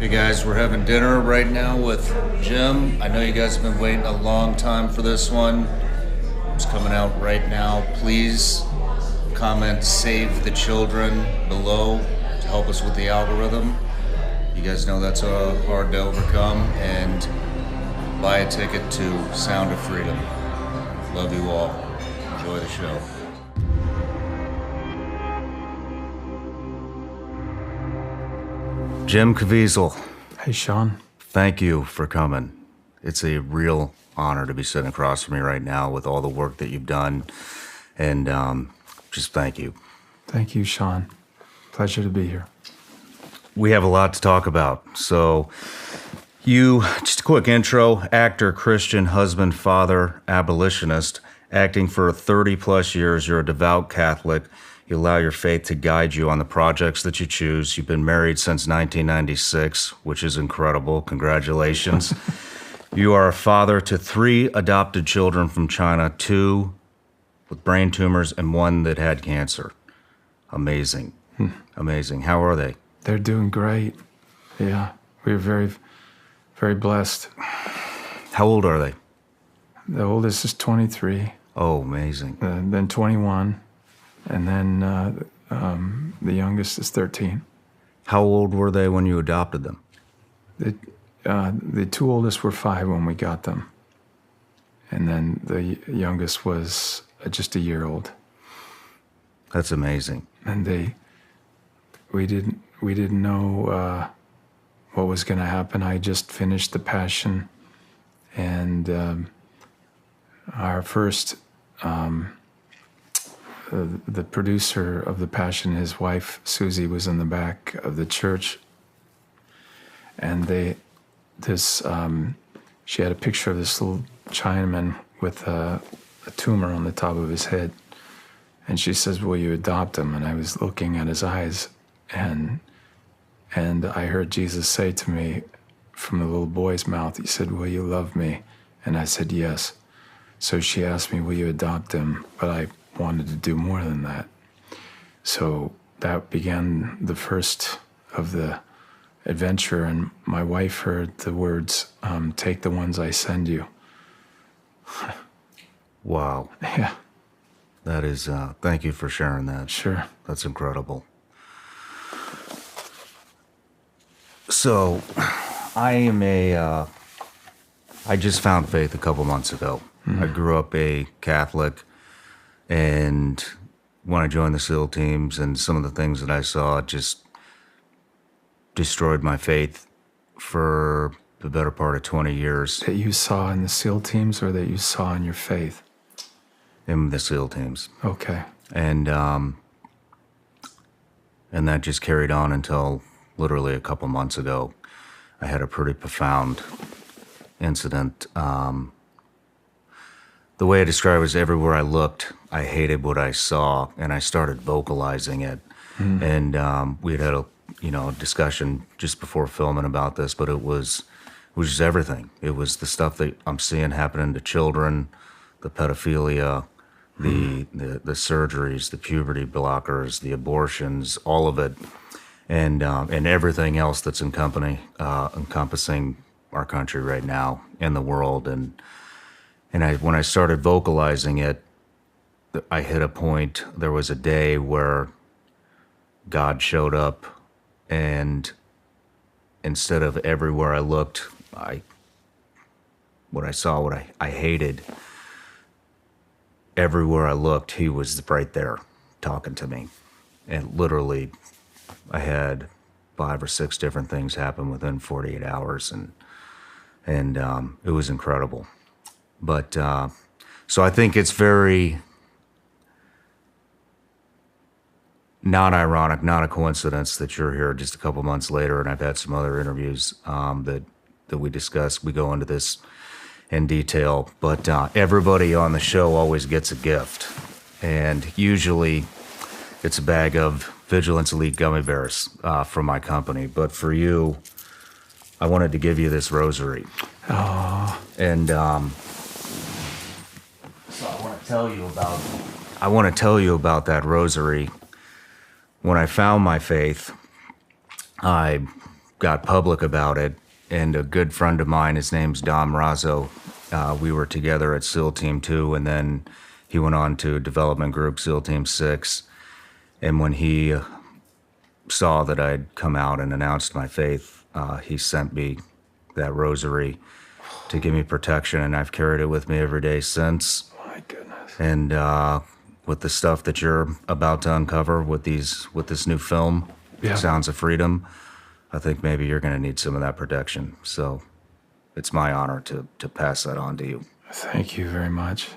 Hey guys, we're having dinner right now with Jim. I know you guys have been waiting a long time for this one. It's coming out right now. Please comment "Save the Children" below to help us with the algorithm. You guys know that's hard to overcome. And buy a ticket to Sound of Freedom. Love you all. Enjoy the show. Jim Caviezel. Hey, Shawn. Thank you for coming. It's a real honor to be sitting across from you right now with all the work that you've done. And just thank you. Thank you, Shawn. Pleasure to be here. We have a lot to talk about. So just a quick intro: actor, Christian, husband, father, abolitionist, acting for 30 plus years. You're a devout Catholic. You allow your faith to guide you on the projects that you choose. You've been married since 1996, which is incredible. Congratulations. You are a father to 3 adopted children from China, 2 with brain tumors and 1 that had cancer. Amazing. Amazing. How are they? They're doing great. Yeah, we're very, very blessed. How old are they? The oldest is 23. Oh, amazing. Then 21. And then the youngest is 13. How old were they when you adopted them? The 2 oldest were 5 when we got them. And then the youngest was just a year old. That's amazing. And we didn't know what was going to happen. I just finished The Passion, and our first, the producer of The Passion, his wife Susie, was in the back of the church, and she had a picture of this little Chinaman with a tumor on the top of his head, and she says, "Will you adopt him?" And I was looking at his eyes, and I heard Jesus say to me from the little boy's mouth, he said, "Will you love me?" And I said, "Yes." So she asked me, "Will you adopt him?" But I wanted to do more than that. So that began the first of the adventure, and my wife heard the words, "Take the ones I send you." Wow. Yeah. That is, thank you for sharing that. Sure. That's incredible. So, I just found faith a couple months ago. I grew up a Catholic, and when I joined the SEAL teams and some of the things that I saw just destroyed my faith for the better part of 20 years. That you saw in the SEAL teams, or that you saw in your faith? In the SEAL teams. Okay. And that just carried on until literally a couple months ago. I had a pretty profound incident. The way I describe it is, everywhere I looked, I hated what I saw, and I started vocalizing it. And we had a discussion just before filming about this, but it was just everything. It was the stuff that I'm seeing happening to children, the pedophilia, the surgeries, the puberty blockers, the abortions, all of it, and everything else that's encompassing our country right now and the world. And when I started vocalizing it, I hit a point. There was a day where God showed up, and instead of everywhere I looked, what I hated, everywhere I looked, he was right there talking to me. And literally, I had 5 or 6 different things happen within 48 hours, and it was incredible. But so I think it's very not ironic, not a coincidence that you're here just a couple months later, and I've had some other interviews that we discuss. We go into this in detail, but everybody on the show always gets a gift, and usually it's a bag of Vigilance Elite gummy bears from my company. But for you, I wanted to give you this rosary. Oh. And so I want to tell you about that rosary. When I found my faith, I got public about it, and a good friend of mine, his name's Dom Razzo, we were together at SEAL Team 2, and then he went on to development group SEAL Team 6. And when he saw that I'd come out and announced my faith, he sent me that rosary to give me protection, and I've carried it with me every day since. My goodness. And with the stuff that you're about to uncover with this new film, Yeah. Sounds of Freedom, I think maybe you're going to need some of that protection. So it's my honor to pass that on to you. Thank you very much.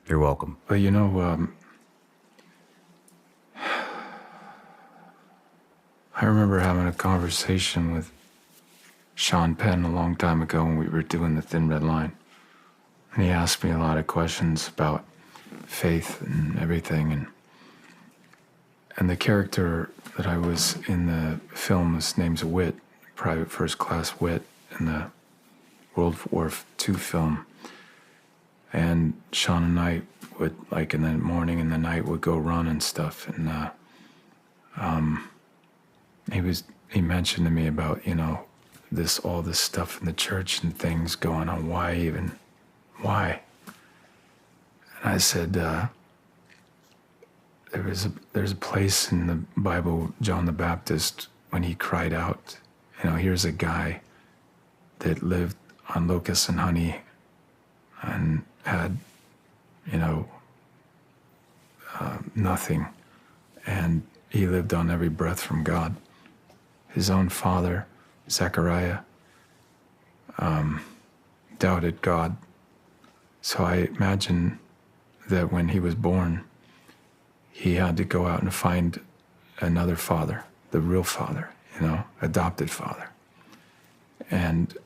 You're welcome. But you know, I remember having a conversation with Sean Penn a long time ago when we were doing the Thin Red Line. And he asked me a lot of questions about faith and everything. And the character that I was in the film was named Whit, Private First Class Whit, in the World War II film. And Shawn and I would, like in the morning and the night, would go run and stuff. And he mentioned to me about, you know, all this stuff in the church and things going on. Why? And I said, there's a place in the Bible, John the Baptist, when he cried out, you know, here's a guy that lived on locusts and honey and had, you know, nothing. And he lived on every breath from God. His own father, Zechariah, doubted God. So I imagine that when he was born, he had to go out and find another father, the real father, you know, adopted father. And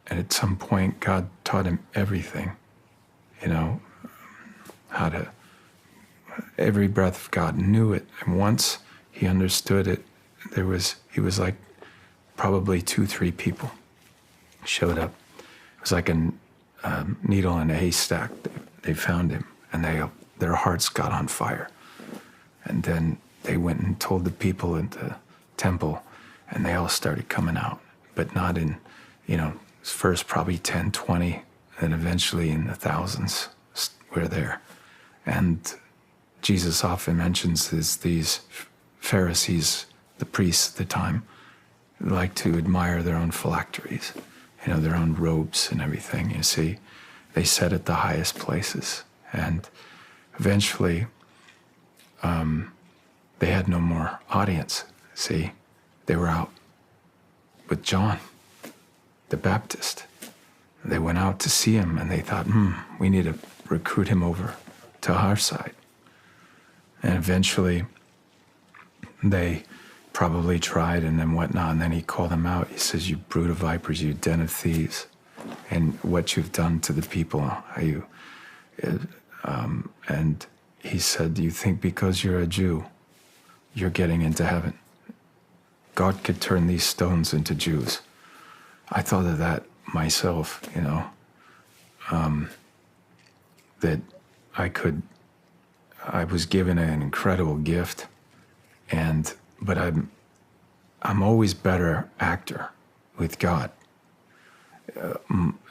at some point, God taught him everything, you know, every breath of God, knew it. And once he understood it, he was like probably 2-3 people showed up. It was like a needle in a haystack. They found him, and their hearts got on fire. And then they went and told the people at the temple, and they all started coming out, but not in, you know, first probably 10, 20, and eventually in the thousands were there. And Jesus often mentions these Pharisees, the priests at the time, like to admire their own phylacteries, you know, their own robes and everything, you see. They sat at the highest places. And eventually, they had no more audience, see. They were out with John the Baptist. They went out to see him, and they thought, we need to recruit him over to our side. And eventually, they probably tried and then whatnot, and then he called them out. He says, you brood of vipers, you den of thieves, and what you've done to the people, and he said, do you think because you're a Jew, you're getting into heaven? God could turn these stones into Jews. I thought of that myself, you know, that I was given an incredible gift, but I'm always better actor with God.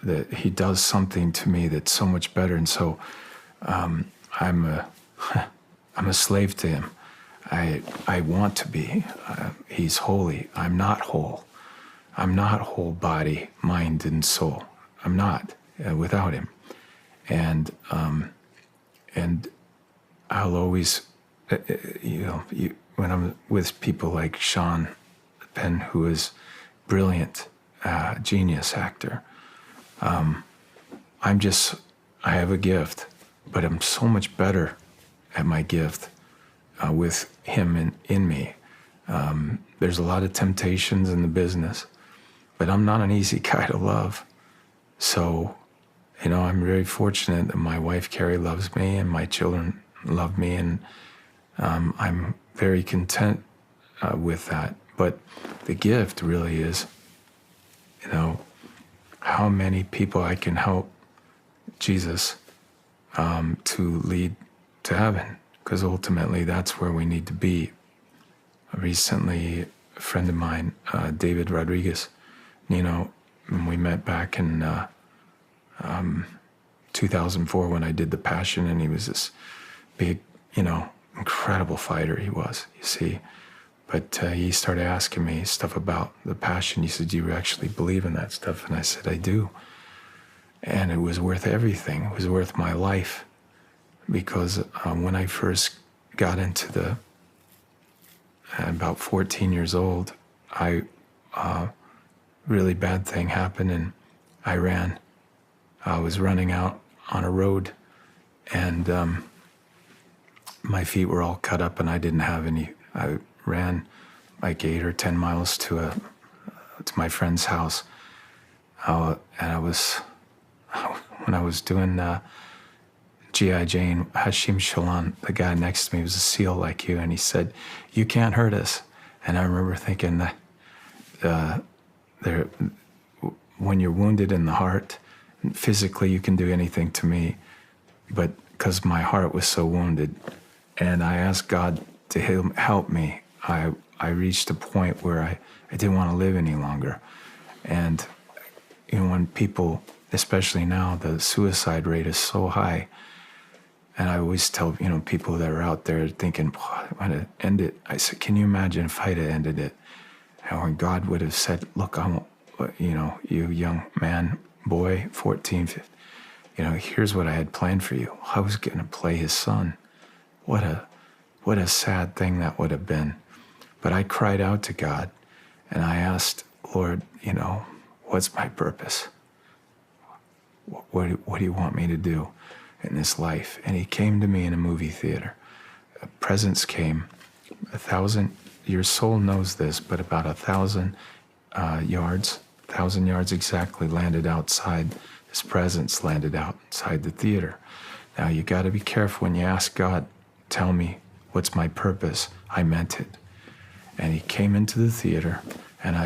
That he does something to me that's so much better, and so I'm a slave to him. I want to be. He's holy. I'm not whole. I'm not whole body, mind, and soul. I'm not without him. And I'll always, when I'm with people like Sean Penn, who is brilliant, genius actor, I have a gift, but I'm so much better at my gift with him in me. There's a lot of temptations in the business, but I'm not an easy guy to love. So, you know, I'm very fortunate that my wife, Carrie, loves me, and my children love me, and I'm very content with that. But the gift really is, you know, how many people I can help Jesus to lead to heaven, because ultimately that's where we need to be. Recently, friend of mine, David Rodriguez, when we met back in 2004 when I did The Passion, and he was this big, incredible fighter he was, you see. But he started asking me stuff about The Passion. He said, do you actually believe in that stuff? And I said, I do. And it was worth everything. It was worth my life. Because when I first got into about 14 years old, really bad thing happened in Iran. I was running out on a road, and my feet were all cut up, and I didn't have any. I ran like 8 or 10 miles to my friend's house, and when I was doing G.I. Jane, Hashim Shalon, the guy next to me, was a SEAL like you, and he said, "You can't hurt us." And I remember thinking that when you're wounded in the heart, physically you can do anything to me, but because my heart was so wounded, and I asked God to help me, I reached a point where I didn't want to live any longer. And when people, especially now, the suicide rate is so high. And I always tell, people that are out there thinking, I want to end it. I said, can you imagine if I'd have ended it? And when God would have said, look, you young man, boy, 14, 15, here's what I had planned for you. I was going to play his son. What a sad thing that would have been. But I cried out to God, and I asked, Lord, what's my purpose? What do you want me to do in this life? And he came to me in a movie theater. A presence came, 1,000, your soul knows this, but about 1,000 yards exactly landed outside. His presence landed outside the theater. Now you got to be careful when you ask God, tell me what's my purpose. I meant it. And he came into the theater, and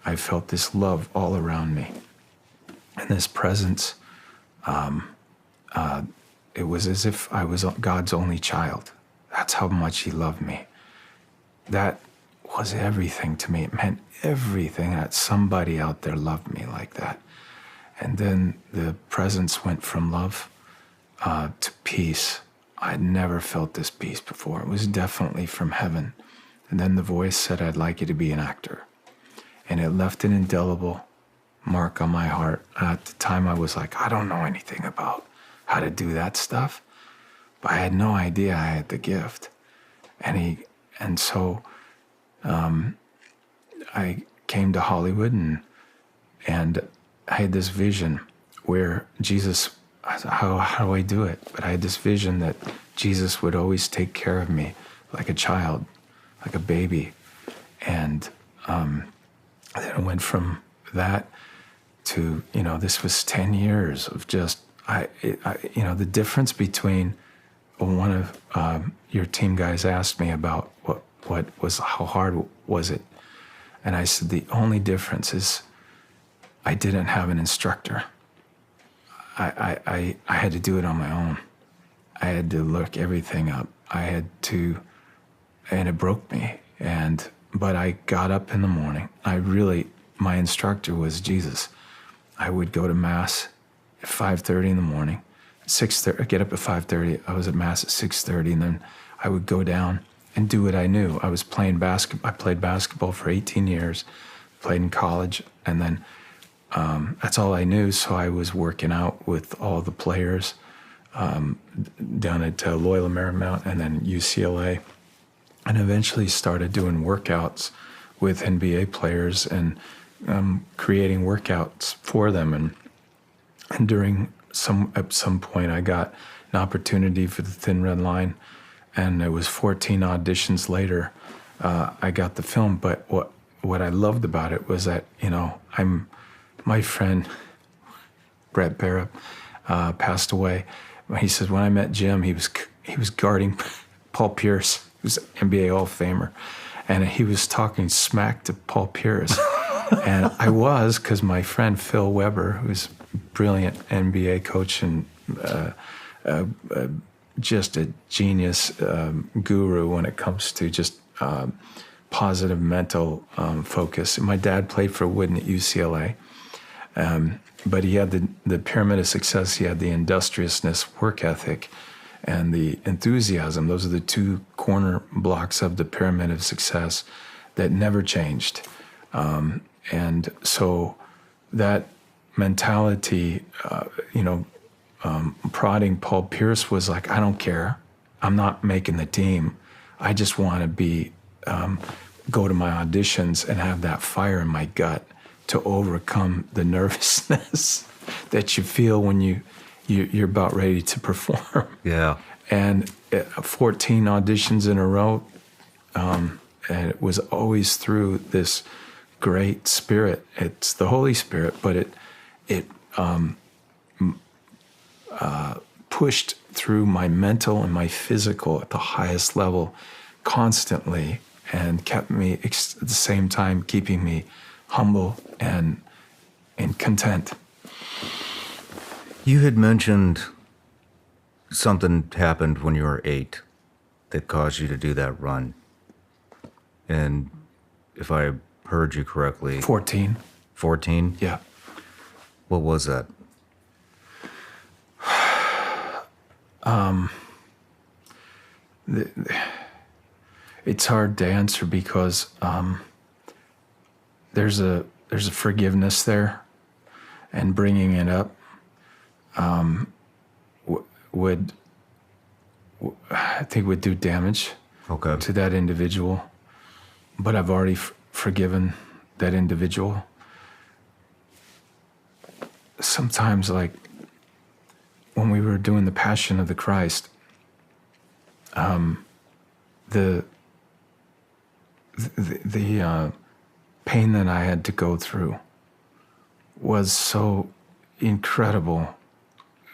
I felt this love all around me. And this presence, it was as if I was God's only child. That's how much he loved me. That was everything to me. It meant everything that somebody out there loved me like that. And then the presence went from love to peace. I'd never felt this peace before. It was definitely from heaven. And then the voice said, I'd like you to be an actor. And it left an indelible mark on my heart. At the time, I was like, I don't know anything about how to do that stuff. But I had no idea I had the gift. And so I came to Hollywood, and I had this vision where Jesus, how do I do it? But I had this vision that Jesus would always take care of me like a child, like a baby. And then it went from that to, this was 10 years of just, the difference between one of your team guys asked me about how hard was it? And I said, the only difference is I didn't have an instructor. I had to do it on my own. I had to look everything up. And it broke me. But I got up in the morning. My instructor was Jesus. I would go to Mass at 5:30 in the morning. 6:30, I get up at 5:30. I was at Mass at 6:30, and then I would go down and do what I knew. I was playing basketball. I played basketball for 18 years, played in college, and then that's all I knew. So I was working out with all the players down at Loyola Marymount and then UCLA, and eventually started doing workouts with NBA players and creating workouts for them. And during at some point, I got an opportunity for the Thin Red Line, and it was 14 auditions later, I got the film. But what I loved about it was that, my friend Brett Barra passed away. He said when I met Jim, he was guarding Paul Pierce, who's an NBA Hall of Famer, and he was talking smack to Paul Pierce. And I was, because my friend Phil Weber, who's a brilliant NBA coach and just a genius guru when it comes to just positive mental focus. My dad played for Wooden at UCLA, but he had the pyramid of success. He had the industriousness, work ethic, and the enthusiasm. Those are the two corner blocks of the pyramid of success that never changed. And so that mentality, prodding Paul Pierce was like, I don't care. I'm not making the team. I just want to go to my auditions and have that fire in my gut to overcome the nervousness that you feel when you're about ready to perform. Yeah. And 14 auditions in a row, and it was always through this great spirit. It's the Holy Spirit, but it pushed through my mental and my physical at the highest level constantly, and kept me at the same time keeping me humble and content. You had mentioned something happened when you were 8 that caused you to do that run. And if I heard you correctly... 14. 14? Yeah. What was that? It's hard to answer because there's a forgiveness there, and bringing it up would do damage to that individual. But I've already forgiven that individual. Sometimes, like when we were doing the Passion of the Christ, the pain that I had to go through was so incredible.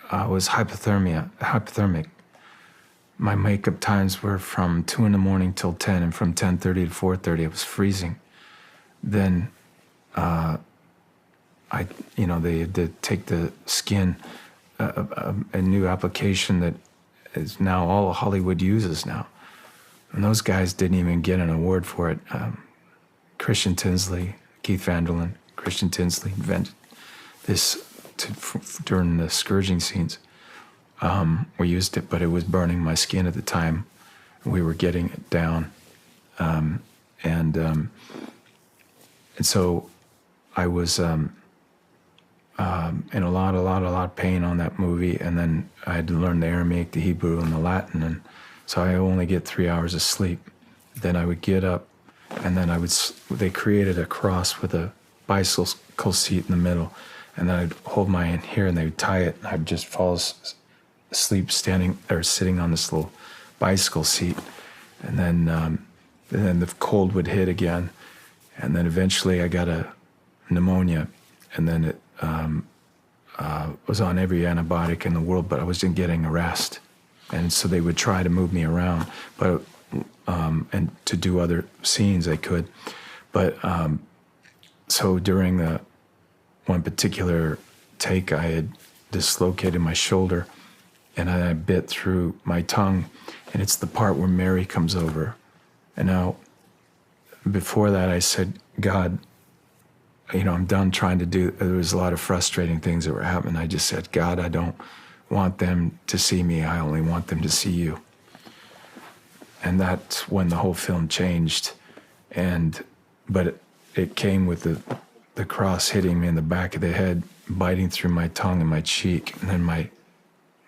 I was hypothermic. My makeup times were from 2 a.m. till 10, and from 10:30 to 4:30, I was freezing. Then, they had to take the skin, a new application that is now all Hollywood uses now. And those guys didn't even get an award for it. Christian Tinsley, Keith Vanderlyn, Christian Tinsley invented this during the scourging scenes. We used it, but it was burning my skin at the time. We were getting it down. And so I was in a lot of pain on that movie. And then I had to learn the Aramaic, the Hebrew, and the Latin. And so I only get 3 hours of sleep. Then I would get up, and then they created a cross with a bicycle seat in the middle. And then I'd hold my hand here, and they would tie it, and I'd just fall asleep standing or sitting on this little bicycle seat. And then the cold would hit again. And then eventually I got a pneumonia, and then it was on every antibiotic in the world, but I wasn't getting a rest. And so they would try to move me around, but and to do other scenes they could. But so during the one particular take, I had dislocated my shoulder, and I bit through my tongue, and it's the part where Mary comes over. And now, before that, I said, God, I'm done trying to do, there was a lot of frustrating things that were happening. I just said, God, I don't want them to see me. I only want them to see you. And that's when the whole film changed. But it came with the cross hitting me in the back of the head, biting through my tongue and my cheek, and then my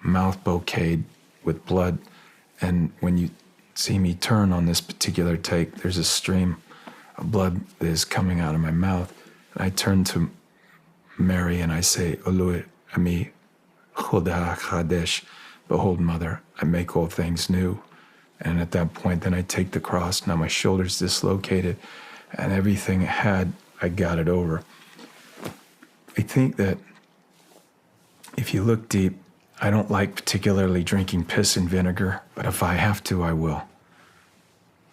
mouth bouqueted with blood. And when you see me turn on this particular take, there's a stream of blood that is coming out of my mouth. And I turn to Mary and I say, Olui ami choda chadesh, behold, Mother, I make all things new. And at that point, then I take the cross. Now my shoulder's dislocated, and everything I got it over. I think that if you look deep, I don't like particularly drinking piss and vinegar, but if I have to, I will.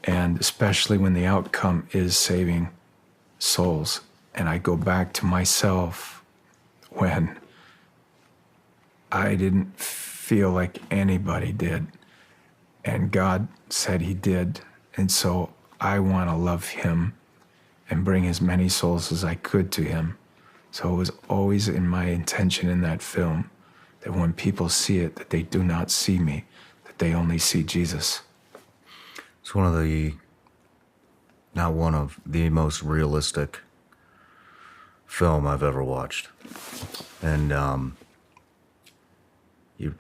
And especially when the outcome is saving souls. And I go back to myself when I didn't feel like anybody did. And God said he did. And so I want to love him and bring as many souls as I could to him. So it was always in my intention in that film that when people see it, that they do not see me, that they only see Jesus. It's not one of the most realistic film I've ever watched. And it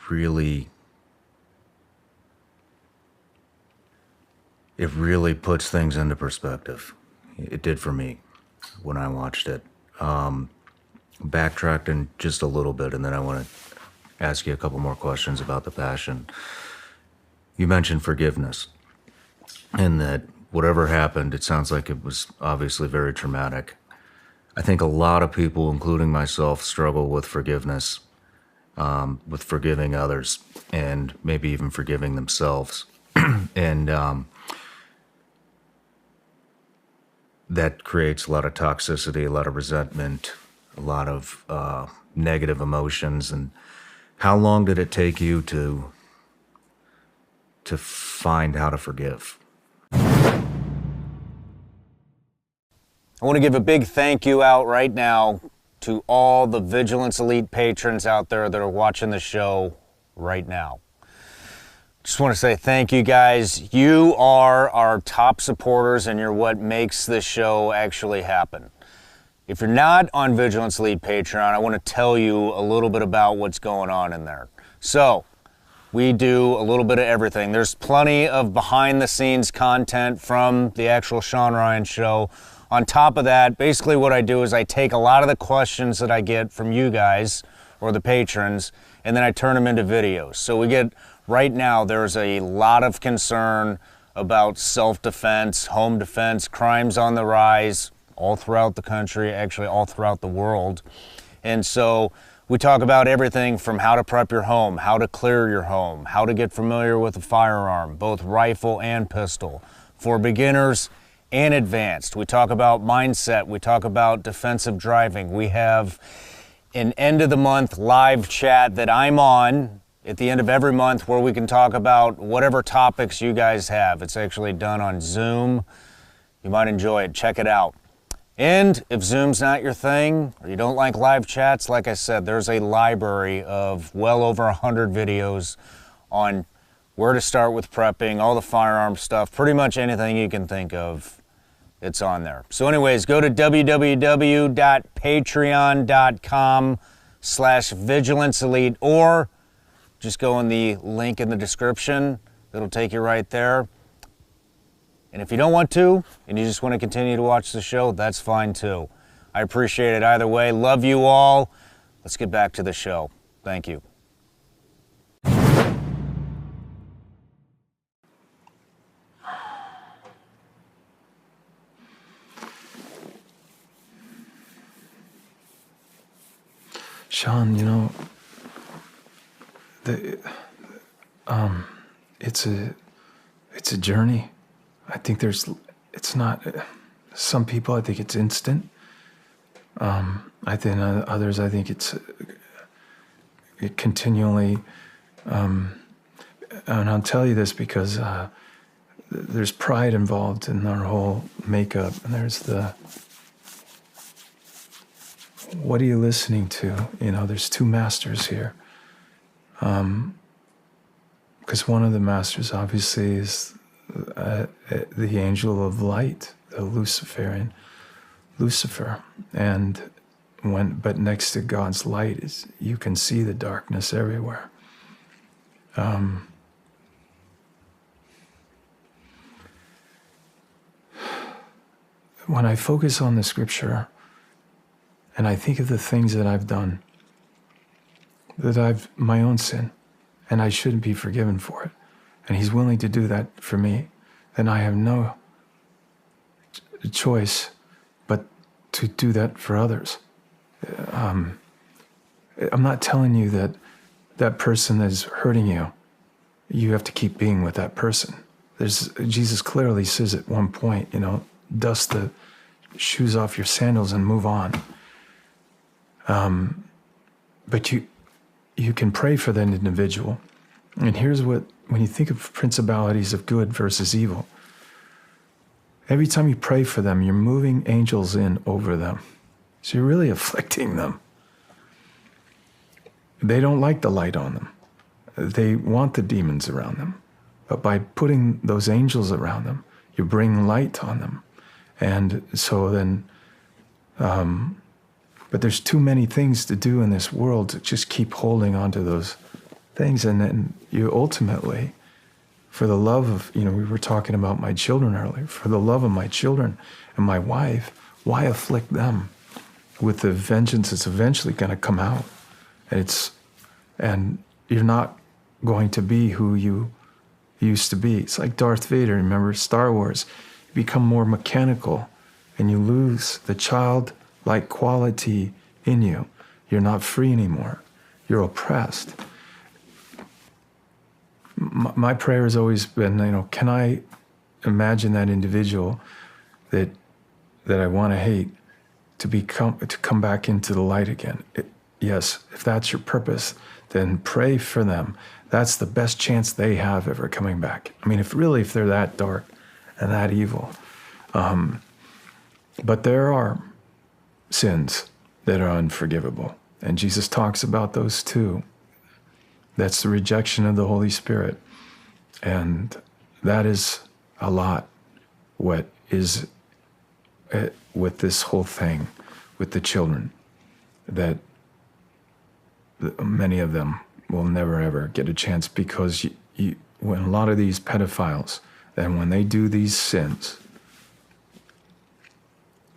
really puts things into perspective. It did for me when I watched it. Backtracked in just a little bit, and then I want to ask you a couple more questions about The Passion. You mentioned forgiveness, and that whatever happened, it sounds like it was obviously very traumatic. I think a lot of people, including myself, struggle with forgiveness, with forgiving others, and maybe even forgiving themselves. And that creates a lot of toxicity, a lot of resentment, a lot of negative emotions. And how long did it take you to find how to forgive? I want to give a big thank you out right now to all the Vigilance Elite patrons out there that are watching the show right now. Just want to say thank you, guys. You are our top supporters, and you're what makes this show actually happen. If you're not on Vigilance Elite Patreon, I want to tell you a little bit about what's going on in there. So, we do a little bit of everything. There's plenty of behind-the-scenes content from the actual Shawn Ryan Show. On top of that, basically what I do is I take a lot of the questions that I get from you guys, or the patrons, and then I turn them into videos. So we get, right now, there's a lot of concern about self-defense, home defense, crimes on the rise, all throughout the country, actually all throughout the world. And so we talk about everything from how to prep your home, how to clear your home, how to get familiar with a firearm, both rifle and pistol, for beginners and advanced. We talk about mindset. We talk about defensive driving. We have an end of the month live chat that I'm on at the end of every month where we can talk about whatever topics you guys have. It's actually done on Zoom. You might enjoy it. Check it out. And if Zoom's not your thing, or you don't like live chats, like I said, there's a library of well over 100 videos on where to start with prepping, all the firearm stuff, pretty much anything you can think of, it's on there. So anyways, go to www.patreon.com/vigilanceelite, or just go in the link in the description. It'll take you right there. And if you don't want to, and you just want to continue to watch the show, that's fine too. I appreciate it either way. Love you all. Let's get back to the show. Thank you. Shawn, you know, it's a journey. I think it's not, some people, I think it's instant. I think others, I think it continually, and I'll tell you this because there's pride involved in our whole makeup, and there's what are you listening to? You know, there's two masters here. Because one of the masters obviously is the angel of light, the Luciferian Lucifer, but next to God's light is you can see the darkness everywhere. When I focus on the scripture and I think of the things that I've done, that I've my own sin, and I shouldn't be forgiven for it, and He's willing to do that for me, then I have no choice but to do that for others. I'm not telling you that that person that is hurting you, you have to keep being with that person. Jesus clearly says at one point, you know, dust the shoes off your sandals and move on. But you can pray for that individual. And here's what, when you think of principalities of good versus evil, Every time you pray for them, you're moving angels in over them. So you're really afflicting them. They don't like the light on them. They want the demons around them. But by putting those angels around them, you bring light on them. And so then, but there's too many things to do in this world to just keep holding on to those things. And then you ultimately, for the love of, we were talking about my children earlier, for the love of my children and my wife, why afflict them with the vengeance that's eventually going to come out? And you're not going to be who you used to be. It's like Darth Vader, remember Star Wars? You become more mechanical and you lose the childlike quality in you. You're not free anymore. You're oppressed. My prayer has always been, can I imagine that individual that I want to hate to come back into the light again? Yes, if that's your purpose, then pray for them. That's the best chance they have ever coming back. I mean, if they're that dark and that evil. But there are sins that are unforgivable. And Jesus talks about those too. That's the rejection of the Holy Spirit. And that is a lot what is with this whole thing with the children, that many of them will never ever get a chance, because when a lot of these pedophiles, and when they do these sins,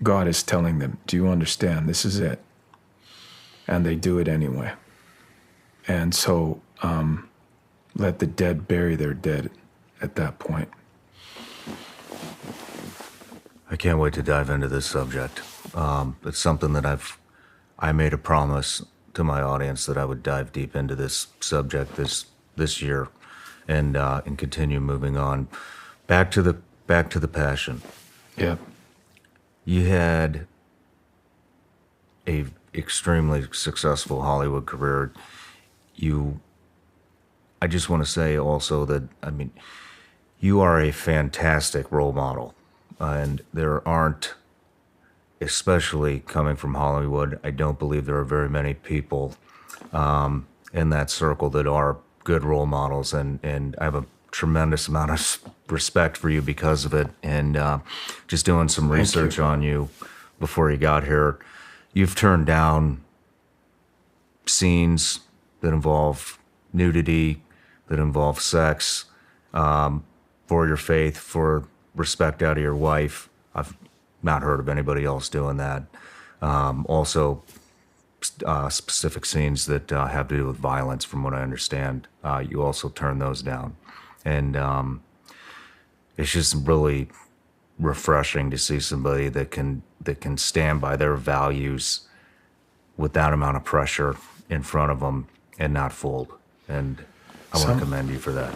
God is telling them, do you understand? This is it. And they do it anyway. And so let the dead bury their dead at that point. I can't wait to dive into this subject. It's something that I made a promise to my audience that I would dive deep into this subject this year, and continue moving on. Back to the passion. Yeah. You had a extremely successful Hollywood career. I just want to say also that, you are a fantastic role model, and there aren't, especially coming from Hollywood, I don't believe there are very many people in that circle that are good role models, and I have a tremendous amount of respect for you because of it. And just doing some research on you before you got here, you've turned down scenes that involve nudity, that involve sex, for your faith, for respect out of your wife. I've not heard of anybody else doing that. Also, specific scenes that have to do with violence, from what I understand, you also turn those down. And it's just really refreshing to see somebody that can stand by their values with that amount of pressure in front of them and not fold. And I want to commend you for that.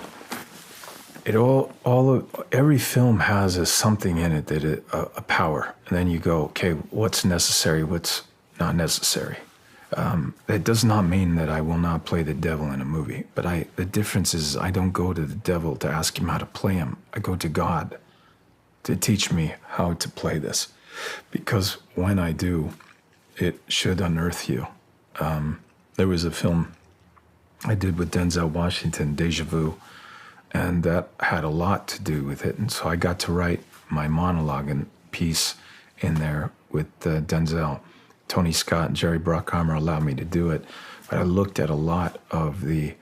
Every film has something in it that a power, and then you go, okay, what's necessary, what's not necessary. It does not mean that I will not play the devil in a movie, but the difference is I don't go to the devil to ask him how to play him. I go to God to teach me how to play this, because when I do, it should unearth you. There was a film I did with Denzel Washington, Deja Vu, and that had a lot to do with it. And so I got to write my monologue and piece in there with Denzel. Tony Scott and Jerry Bruckheimer allowed me to do it. But I looked at a lot of the,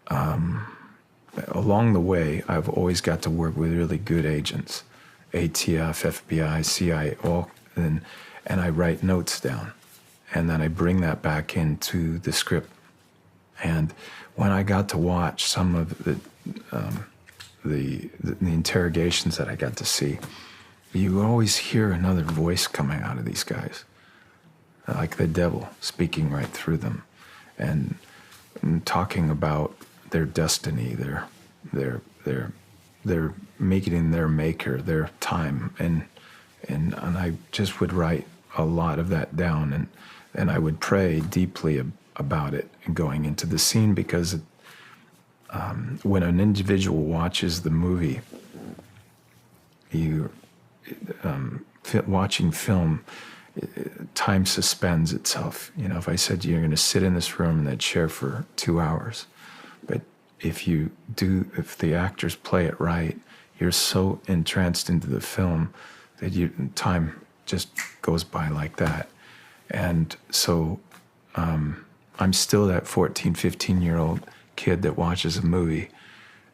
along the way, I've always got to work with really good agents, ATF, FBI, CIA, and I write notes down. And then I bring that back into the script. And when I got to watch some of the interrogations that I got to see, you always hear another voice coming out of these guys, like the devil speaking right through them, and talking about their destiny, their making their maker, their time, and I just would write a lot of that down, and I would pray deeply about it and going into the scene, because when an individual watches the movie, watching film, time suspends itself. You know, if I said you're going to sit in this room in that chair for 2 hours, but if the actors play it right, you're so entranced into the film that time just goes by like that. And so I'm still that 14, 15-year-old kid that watches a movie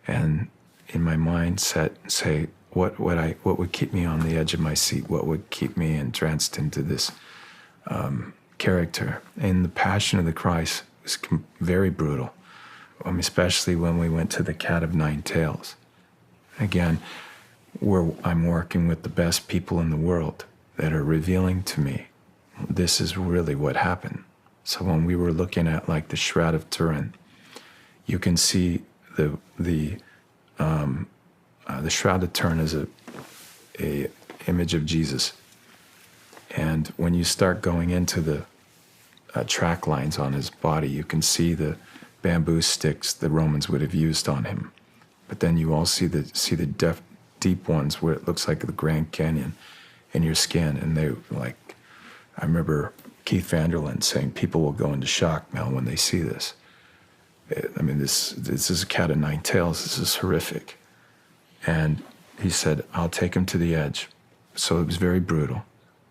and in my mindset say, what would keep me on the edge of my seat? What would keep me entranced into this character? And the Passion of the Christ was very brutal, especially when we went to the Cat of Nine Tails. Again, where I'm working with the best people in the world that are revealing to me this is really what happened. So when we were looking at like the Shroud of Turin, you can see the Shroud of Turin is a image of Jesus, and when you start going into the track lines on his body, you can see the bamboo sticks the Romans would have used on him. But then you all see the deep ones where it looks like the Grand Canyon in your skin, and they like. I remember Keith Vanderland saying people will go into shock now when they see this. I mean, this is a Cat of Nine Tails. This is horrific. And he said, I'll take him to the edge. So it was very brutal.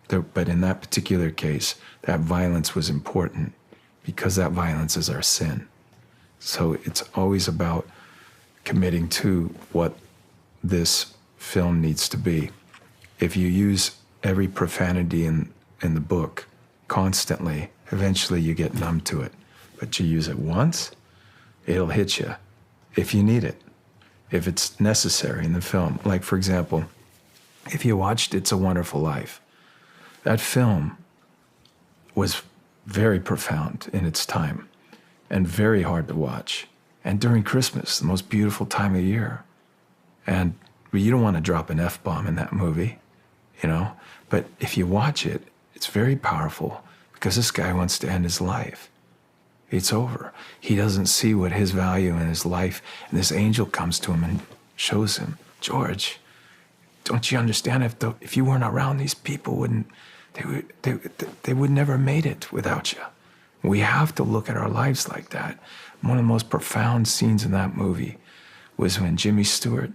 But in that particular case, that violence was important because that violence is our sin. So it's always about committing to what this film needs to be. If you use every profanity in the book constantly, eventually you get numb to it. But you use it once, it'll hit you if you need it, if it's necessary in the film. Like, for example, if you watched It's a Wonderful Life, that film was very profound in its time and very hard to watch. And during Christmas, the most beautiful time of year. And you don't want to drop an F-bomb in that movie, you know? But if you watch it, it's very powerful because this guy wants to end his life. It's over. He doesn't see what his value in his life, and this angel comes to him and shows him, George, don't you understand? If you weren't around, these people they would never have made it without you. We have to look at our lives like that. One of the most profound scenes in that movie was when Jimmy Stewart,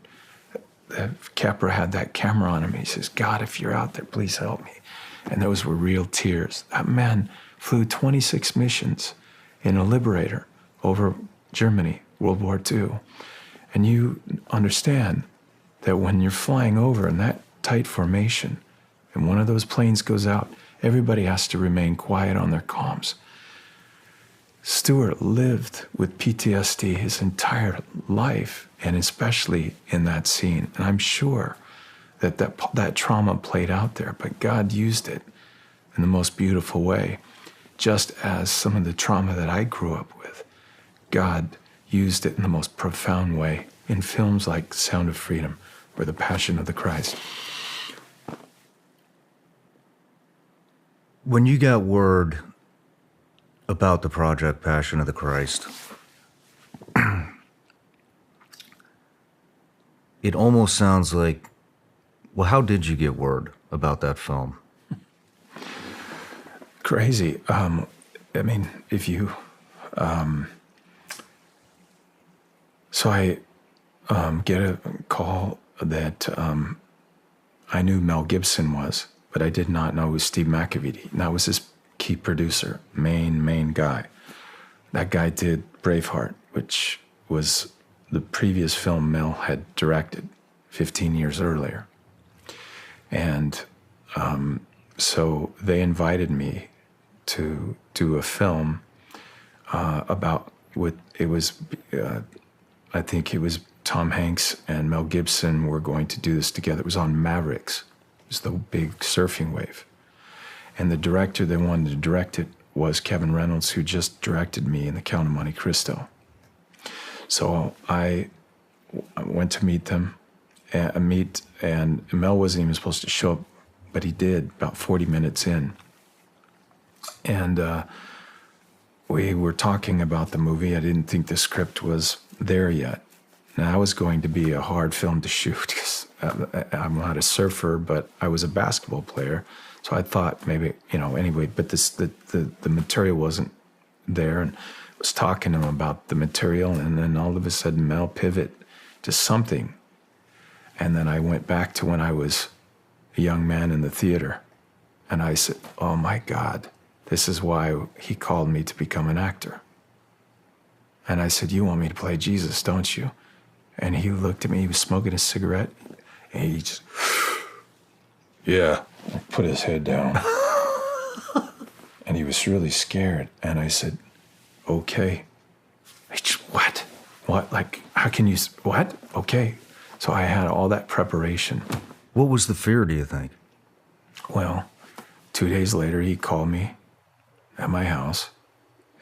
the Capra, had that camera on him. He says, God, if you're out there, please help me. And those were real tears. That man flew 26 missions in a Liberator over Germany, World War II. And you understand that when you're flying over in that tight formation and one of those planes goes out, everybody has to remain quiet on their comms. Stewart lived with PTSD his entire life, and especially in that scene. And I'm sure that trauma played out there, but God used it in the most beautiful way. Just as some of the trauma that I grew up with, God used it in the most profound way in films like Sound of Freedom or The Passion of the Christ. When you got word about the project Passion of the Christ, it almost sounds like, well, how did you get word about that film? Crazy. I mean, if you... so I get a call that I knew Mel Gibson was, but I did not know it was Steve McAvity. And that was his key producer, main guy. That guy did Braveheart, which was the previous film Mel had directed 15 years earlier. And so they invited me to do a film about I think it was Tom Hanks and Mel Gibson were going to do this together. It was on Mavericks. It was the big surfing wave. And the director they wanted to direct it was Kevin Reynolds, who just directed me in The Count of Monte Cristo. So I went to meet them, and Mel wasn't even supposed to show up, but he did about 40 minutes in. And we were talking about the movie. I didn't think the script was there yet. And that was going to be a hard film to shoot because I'm not a surfer, but I was a basketball player. So I thought maybe, anyway, but the material wasn't there. And I was talking to him about the material, and then all of a sudden Mel pivot to something. And then I went back to when I was a young man in the theater. And I said, oh my God, this is why he called me to become an actor. And I said, you want me to play Jesus, don't you? And he looked at me, he was smoking a cigarette, and he just, yeah, put his head down. And he was really scared. And I said, okay. He just, what? What? Like, how can you, what? Okay. So I had all that preparation. What was the fear, do you think? Well, 2 days later, he called me at my house,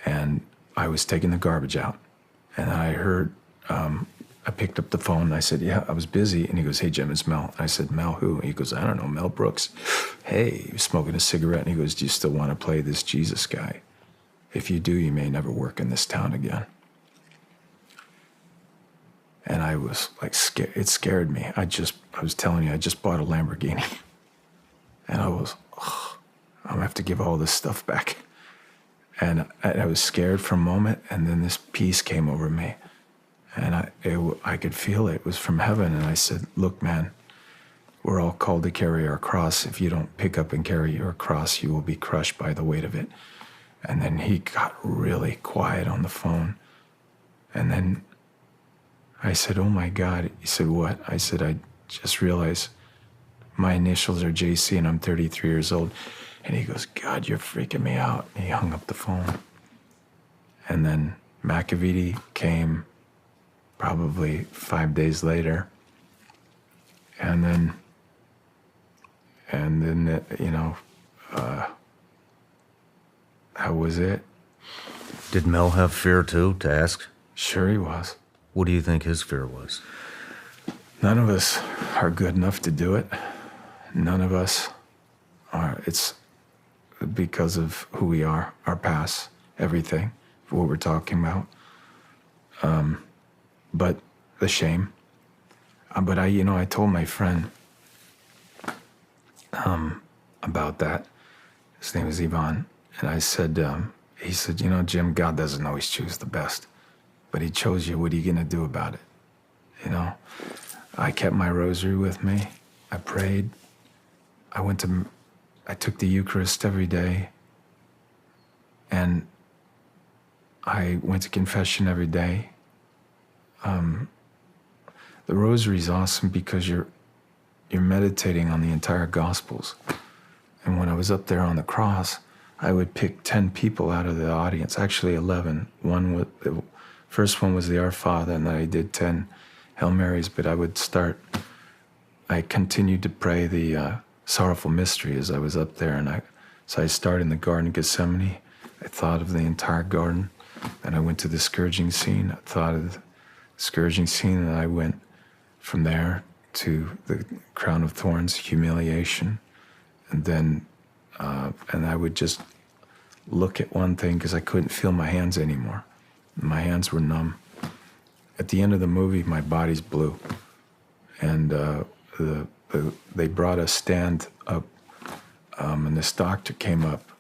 and I was taking the garbage out. And I heard, I picked up the phone, and I said, yeah, I was busy. And he goes, hey, Jim, it's Mel. And I said, Mel who? He goes, I don't know, Mel Brooks. Hey, he was smoking a cigarette, and he goes, do you still want to play this Jesus guy? If you do, you may never work in this town again. And I was like, scared. It scared me. I was telling you, I just bought a Lamborghini. And I was, I'm gonna have to give all this stuff back. And I was scared for a moment, and then this peace came over me. And I could feel it. It was from heaven. And I said, look, man, we're all called to carry our cross. If you don't pick up and carry your cross, you will be crushed by the weight of it. And then he got really quiet on the phone. And then I said, oh my God. He said, what? I said, I just realized my initials are JC and I'm 33 years old. And he goes, God, you're freaking me out. And he hung up the phone. And then Macavity came probably 5 days later. And then that was it. Did Mel have fear too, to ask? Sure he was. What do you think his fear was? None of us are good enough to do it. None of us are. It's because of who we are, our past, everything, what we're talking about. But the shame. But I told my friend about that. His name is Ivan. And I said, he said, Jim, God doesn't always choose the best. But he chose you. What are you going to do about it? I kept my rosary with me. I prayed. I took the Eucharist every day. And I went to confession every day. The rosary is awesome because you're meditating on the entire Gospels. And when I was up there on the cross, I would pick 10 people out of the audience, actually 11. The first one was the Our Father, and then I did 10 Hail Marys, but I continued to pray the sorrowful mystery as I was up there. So I started in the Garden of Gethsemane. I thought of the entire garden. Then I went to the scourging scene. I thought of the scourging scene, and I went from there to the crown of thorns, humiliation. And then, and I would just look at one thing because I couldn't feel my hands anymore. My hands were numb. At the end of the movie, my body's blue. And they brought a stand up, and this doctor came up,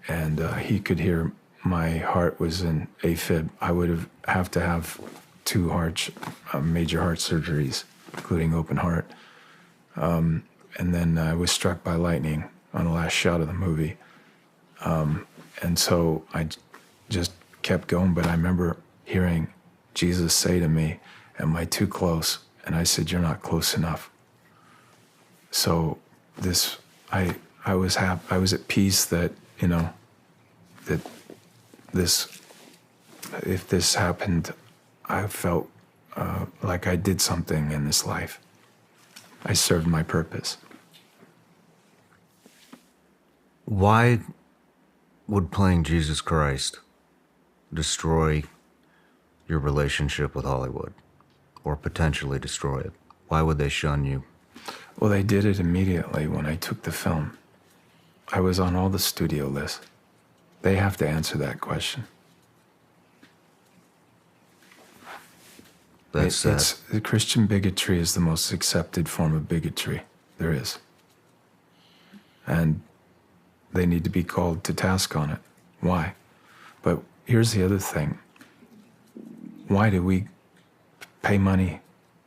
and he could hear my heart was in AFib. I would have to have 2 major heart surgeries, including open heart. And then I was struck by lightning on the last shot of the movie. And so I just kept going, but I remember hearing Jesus say to me, am I too close? And I said, you're not close enough. So I was at peace that, that if this happened, I felt like I did something in this life. I served my purpose. Why would playing Jesus Christ destroy your relationship with Hollywood, or potentially destroy it? Why would they shun you? Well, they did it immediately when I took the film. I was on all the studio lists. They have to answer that question. That's sad. The Christian bigotry is the most accepted form of bigotry there is. And they need to be called to task on it. Why? But here's the other thing. Why do we pay money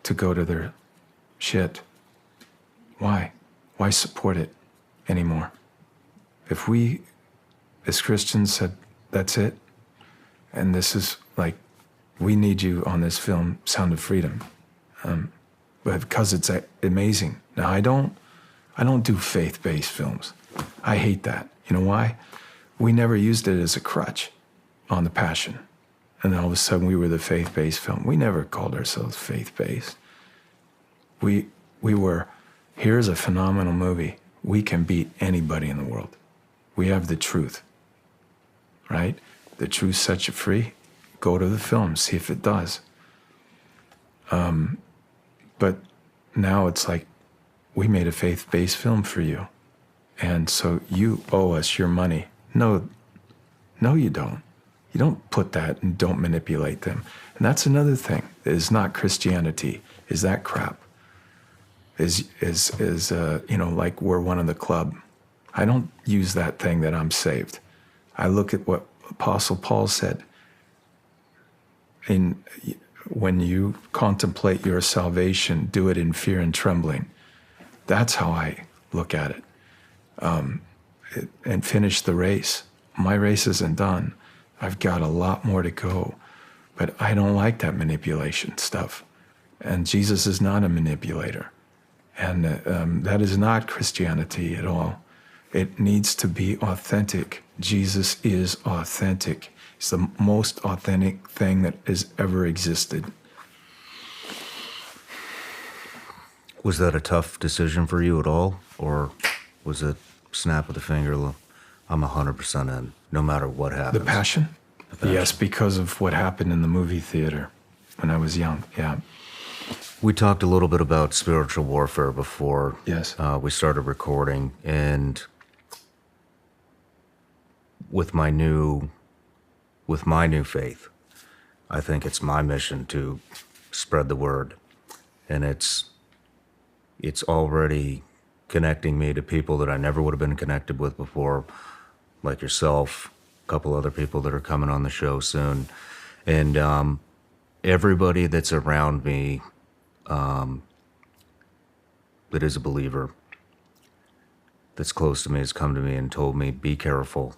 to go to their shit? Why? Why support it anymore? If we, as Christians, said, that's it, and this is like, we need you on this film, Sound of Freedom, but because it's amazing. Now, I don't do faith-based films. I hate that. You know why? We never used it as a crutch on The Passion. And then all of a sudden we were the faith-based film. We never called ourselves faith-based. We were, here's a phenomenal movie. We can beat anybody in the world. We have the truth, right? The truth sets you free. Go to the film, see if it does. But now it's like, we made a faith-based film for you. And so you owe us your money. No, you don't. You don't put that and don't manipulate them. And that's another thing that is not Christianity, is that crap. Is like we're one of the club. I don't use that thing that I'm saved. I look at what Apostle Paul said. When you contemplate your salvation, do it in fear and trembling. That's how I look at it. And finish the race. My race isn't done. I've got a lot more to go. But I don't like that manipulation stuff. And Jesus is not a manipulator. And that is not Christianity at all. It needs to be authentic. Jesus is authentic. It's the most authentic thing that has ever existed. Was that a tough decision for you at all? Or was it snap of the finger, I'm 100% in, no matter what happens? The Passion? Yes, because of what happened in the movie theater when I was young, yeah. We talked a little bit about spiritual warfare before Yes. We started recording, and with my new faith, I think it's my mission to spread the word, and it's already connecting me to people that I never would have been connected with before, like yourself, a couple other people that are coming on the show soon, and everybody that's around me that is a believer, that's close to me, has come to me and told me, be careful,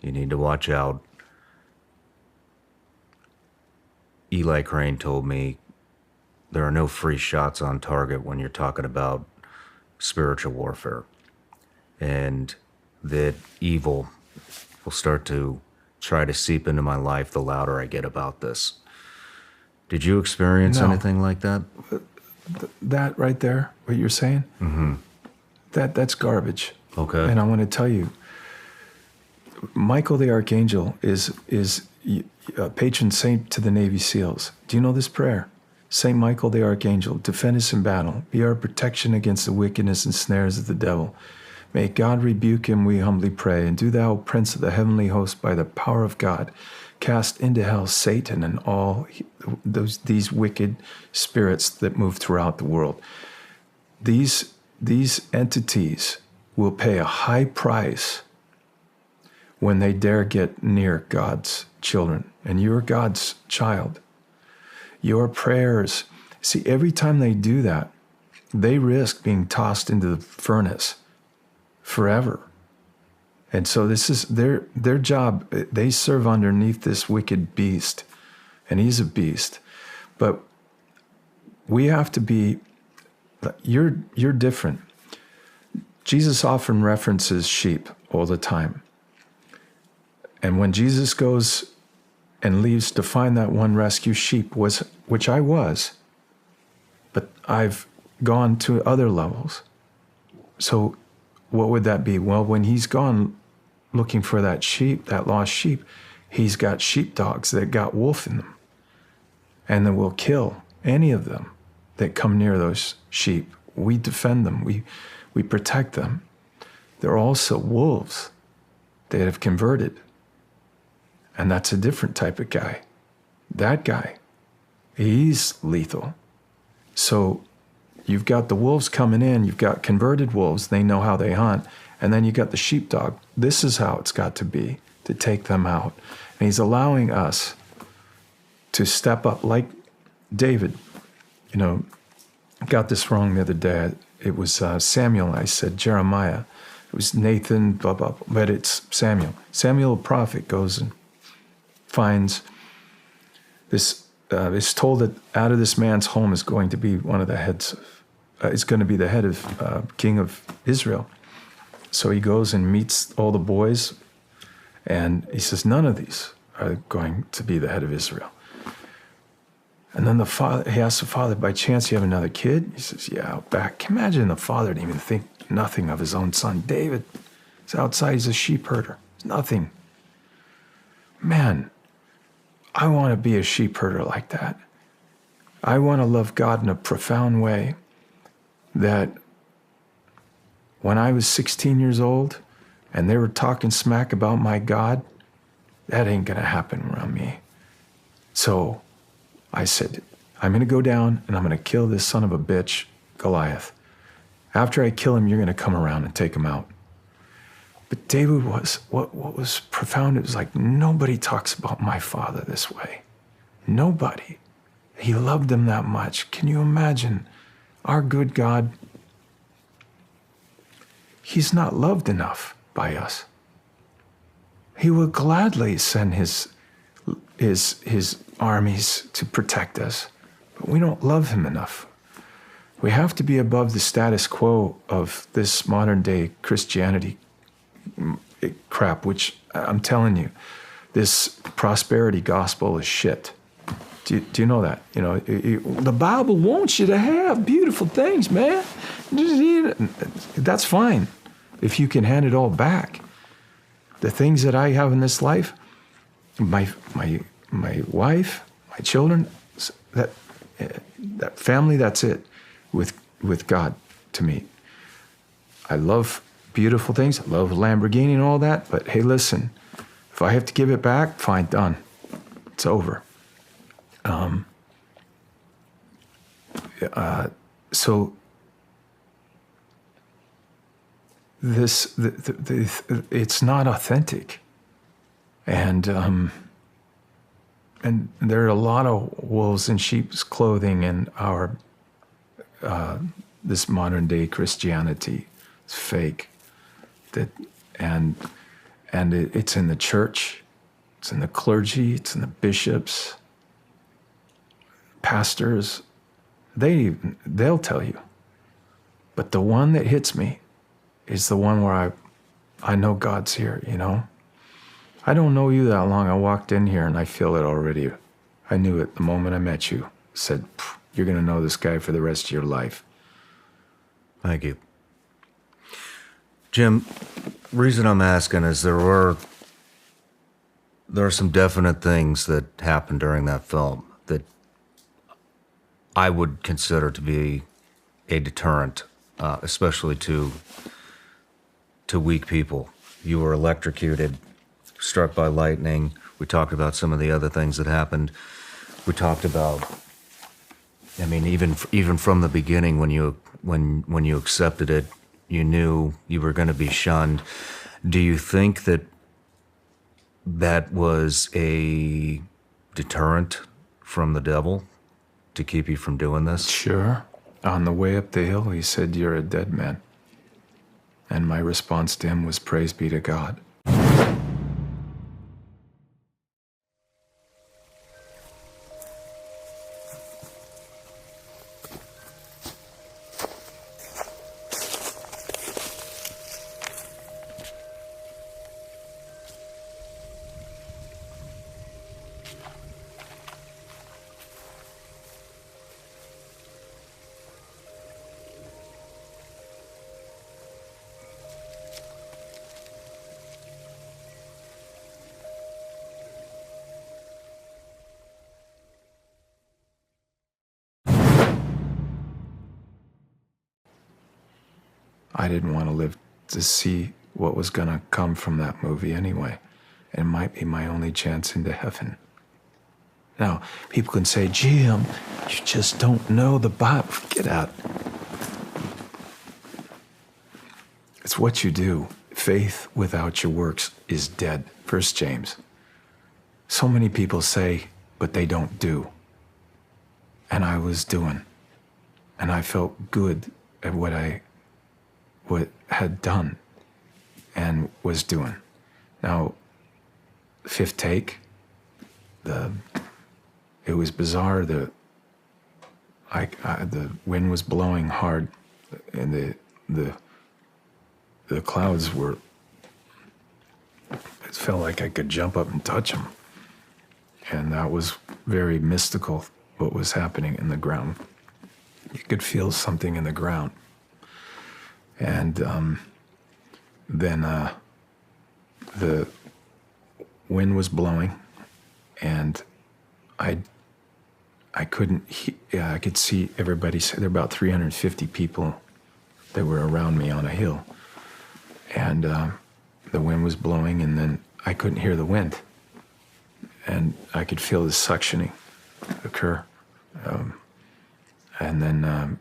you need to watch out. Eli Crane told me there are no free shots on target when you're talking about spiritual warfare, and that evil will start to try to seep into my life the louder I get about this. Did you experience anything like that? That right there, what you're saying, that's garbage. Okay. And I want to tell you, Michael the Archangel is a patron saint to the Navy SEALs. Do you know this prayer? Saint Michael the Archangel, defend us in battle. Be our protection against the wickedness and snares of the devil. May God rebuke him, we humbly pray. And do thou, Prince of the heavenly host, by the power of God, cast into hell Satan and all these wicked spirits that move throughout the world. These entities will pay a high price when they dare get near God's children. And you're God's child. Your prayers, see, every time they do that, they risk being tossed into the furnace forever. And so this is their job. They serve underneath this wicked beast, and he's a beast. But we have to be, you're different. Jesus often references sheep all the time. And when Jesus goes and leaves to find that one rescue sheep, which I was, but I've gone to other levels. So what would that be? Well, when he's gone looking for that sheep, that lost sheep, he's got sheepdogs that got wolf in them. And then we'll kill any of them that come near those sheep. We defend them. We protect them. They're also wolves that have converted. And that's a different type of guy. That guy He's lethal. So you've got the wolves coming in, you've got converted wolves, they know how they hunt, and then you got the sheepdog. This is how it's got to be, to take them out. And he's allowing us to step up like David. You know, I got this wrong the other day. It was Samuel. I said Jeremiah. It was Nathan, blah, blah, blah, but it's Samuel. Samuel, the prophet, goes and finds this, is told that out of this man's home is going to be one of the heads of, is going to be the head of king of Israel. So he goes and meets all the boys, and he says, none of these are going to be the head of Israel. And then the father, he asks the father, by chance you have another kid? He says, yeah, out back. Can you imagine the father didn't even think nothing of his own son, David? He's outside, he's a sheep herder. Nothing. Man, I want to be a sheep herder like that. I want to love God in a profound way that when I was 16 years old and they were talking smack about my God, that ain't going to happen around me. So I said, I'm going to go down and I'm going to kill this son of a bitch, Goliath. After I kill him, you're going to come around and take him out. But David was, what was profound, it was like, nobody talks about my father this way. Nobody. He loved him that much. Can you imagine? Our good God, he's not loved enough by us. He will gladly send his armies to protect us, but we don't love him enough. We have to be above the status quo of this modern day Christianity crap, which I'm telling you, this prosperity gospel is shit. Do you know that? You know, the Bible wants you to have beautiful things, man. That's fine if you can hand it all back. The things that I have in this life, my wife, my children, that family, that's it with God to me. I love beautiful things. I love Lamborghini and all that, but hey, listen, if I have to give it back, fine, done. It's over. So this, it's not authentic. And there are a lot of wolves in sheep's clothing in our, this modern day Christianity. It's fake. It's in the church, it's in the clergy, it's in the bishops, pastors. They'll tell you. But the one that hits me is the one where I know God's here, you know? I don't know you that long. I walked in here and I feel it already. I knew it the moment I met you. Said, you're going to know this guy for the rest of your life. Thank you. Jim, reason I'm asking is there are some definite things that happened during that film that I would consider to be a deterrent, especially to weak people. You were electrocuted, struck by lightning. We talked about some of the other things that happened. We talked about, I mean, even from the beginning when you accepted it, you knew you were going to be shunned. Do you think that was a deterrent from the devil to keep you from doing this? Sure. On the way up the hill, he said, you're a dead man. And my response to him was, praise be to God. I didn't want to live to see what was going to come from that movie anyway. It might be my only chance into heaven. Now, people can say, Jim, you just don't know the Bible. Get out. It's what you do. Faith without your works is dead. 1 James. So many people say, but they don't do. And I was doing. And I felt good at what I had done and was doing. Now, fifth take, it was bizarre. The wind was blowing hard, and the clouds were. It felt like I could jump up and touch them, and that was very mystical. What was happening in the ground? You could feel something in the ground, and then the wind was blowing, and I couldn't. I could see everybody. There were about 350 people that were around me on a hill, and the wind was blowing, and then I couldn't hear the wind, and I could feel the suctioning occur, and then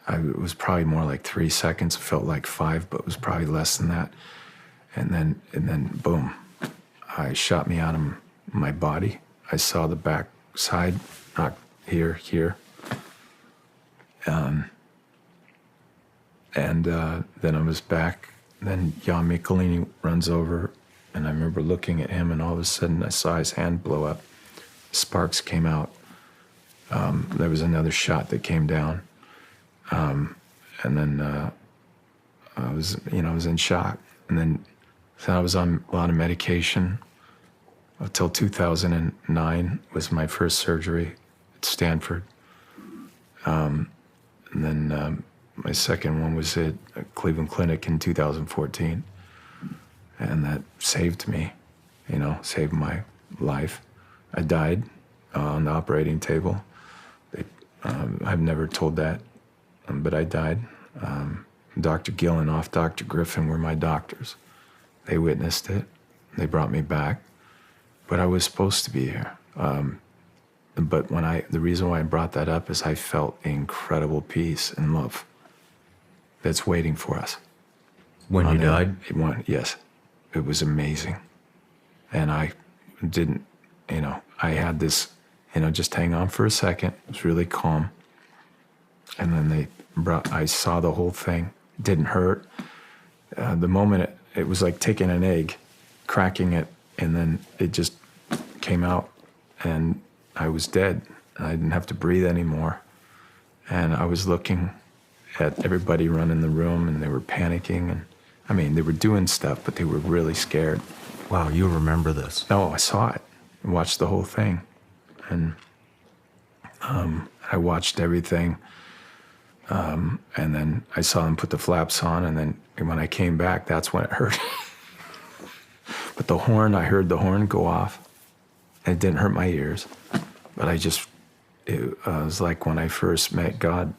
it was probably more like 3 seconds. It felt like 5, but it was probably less than that, and then boom, I shot me out of my body. I saw the back side, not here, and then I was back. Then Jan Michelini runs over, and I remember looking at him, and all of a sudden I saw his hand blow up. Sparks came out. There was another shot that came down, and then I was in shock. And then so I was on a lot of medication until 2009 was my first surgery at Stanford, and then my second one was at Cleveland Clinic in 2014, and that saved me, saved my life. I died on the operating table. I've never told that, but I died. Dr. Gillinoff, Dr. Griffin were my doctors. They witnessed it. They brought me back, but I was supposed to be here. But the reason why I brought that up is I felt incredible peace and love that's waiting for us. When you died? Yes. It was amazing. And I didn't, I had this, just hang on for a second. It was really calm. And then I saw the whole thing. It didn't hurt. The moment it was like taking an egg, cracking it, and then it just came out, and I was dead. I didn't have to breathe anymore. And I was looking at everybody running the room, and they were panicking. And they were doing stuff, but they were really scared. Wow, you remember this? No, I saw it. I watched the whole thing. And I watched everything. And then I saw them put the flaps on, and then when I came back, that's when it hurt. But I heard the horn go off, and it didn't hurt my ears. But it was like when I first met God,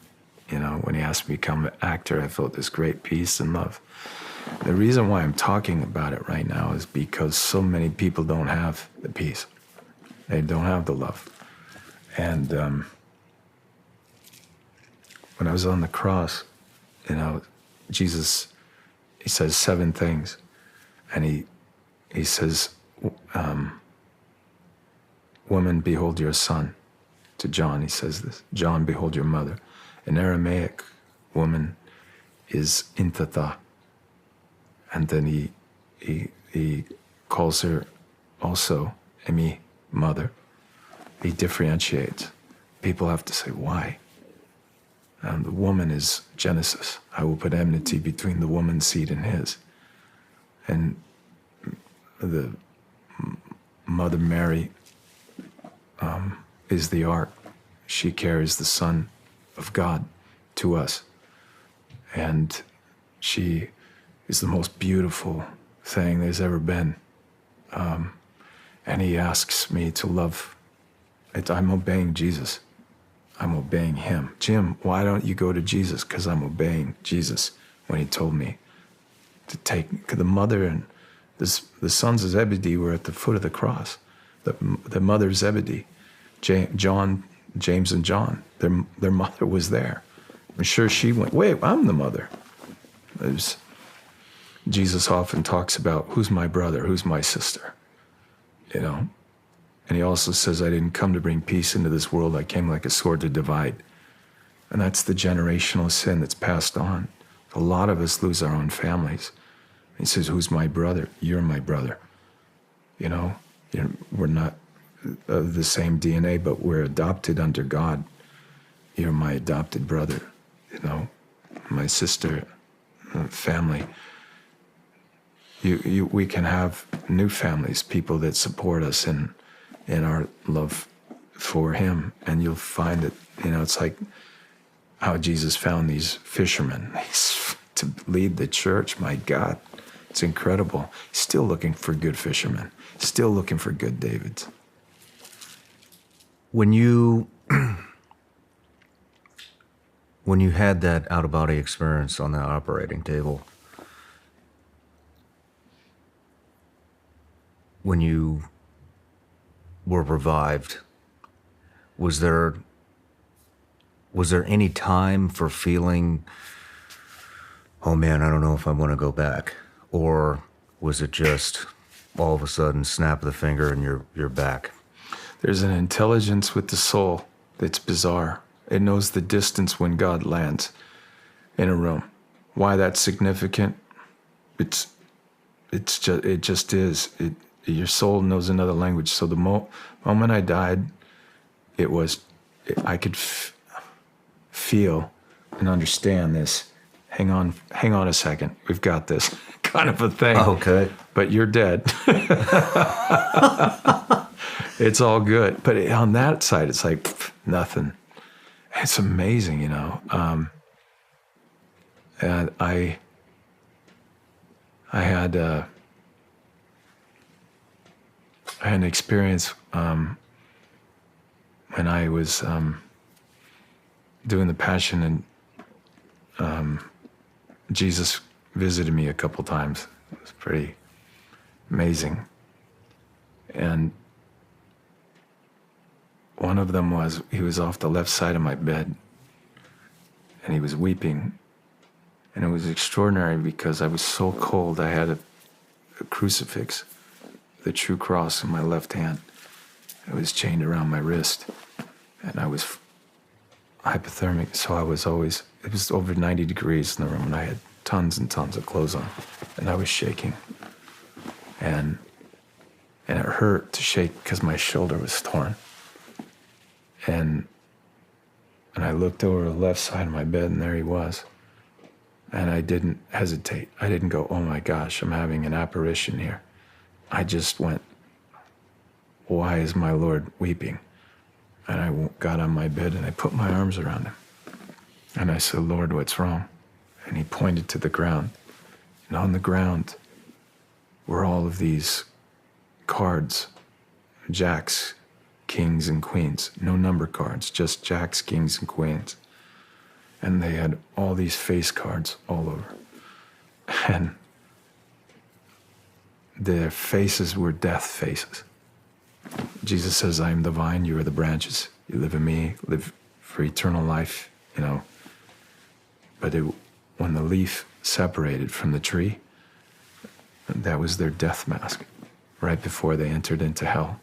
when he asked me to become an actor, I felt this great peace and love. The reason why I'm talking about it right now is because so many people don't have the peace. They don't have the love. And when I was on the cross, Jesus, he says 7 things. And he says, woman, behold your son. To John, he says this. John, behold your mother. In Aramaic, woman is inthatha. And then he calls her also Emi, mother. He differentiates. People have to say, why? The woman is Genesis. I will put enmity between the woman's seed and his. And the Mother Mary is the ark. She carries the Son of God to us. And she is the most beautiful thing there's ever been. And he asks me to love. I'm obeying Jesus. I'm obeying him. Jim, why don't you go to Jesus? Because I'm obeying Jesus when he told me to take the mother and the sons of Zebedee were at the foot of the cross. the mother Zebedee, James and John, their mother was there. I'm sure she went, wait, I'm the mother. Jesus often talks about, who's my brother, who's my sister, you know? And he also says, I didn't come to bring peace into this world. I came like a sword to divide. And that's the generational sin that's passed on. A lot of us lose our own families. He says, who's my brother? You're my brother. You know, we're not of the same DNA, but we're adopted under God. You're my adopted brother, you know, my sister, family. We can have new families, people that support us in our love for him. And you'll find that, you know, it's like how Jesus found these fishermen to lead the church. My God, it's incredible. He's still looking for good fishermen, still looking for good Davids. When you had that out-of-body experience on the operating table, when you were revived, was there any time for feeling, oh man, I don't know if I want to go back? Or was it just all of a sudden snap of the finger and you're back? There's an intelligence with the soul that's bizarre. It knows the distance when God lands in a room. Why that's significant? It just is. Your soul knows another language. So the moment I died, I could feel and understand this. Hang on a second. We've got this kind of a thing. Okay. But you're dead. It's all good. But on that side, it's like nothing. It's amazing, you know. And I had an experience when I was doing the Passion, and Jesus visited me a couple times. It was pretty amazing. And one of them was, he was off the left side of my bed, and he was weeping. And it was extraordinary because I was so cold. I had a crucifix, the true cross, in my left hand. It was chained around my wrist, and I was hypothermic, so it was over 90 degrees in the room, and I had tons and tons of clothes on, and I was shaking. And it hurt to shake because my shoulder was torn. And I looked over the left side of my bed, and there he was. And I didn't hesitate. I didn't go, oh my gosh, I'm having an apparition here. I just went, why is my Lord weeping? And I got on my bed and I put my arms around him. And I said, Lord, what's wrong? And he pointed to the ground. And on the ground were all of these cards, jacks, kings, and queens. No number cards, just jacks, kings, and queens. And they had all these face cards all over. And their faces were death faces. Jesus says, I am the vine, you are the branches. You live in me, live for eternal life, you know. But when the leaf separated from the tree, that was their death mask, right before they entered into hell.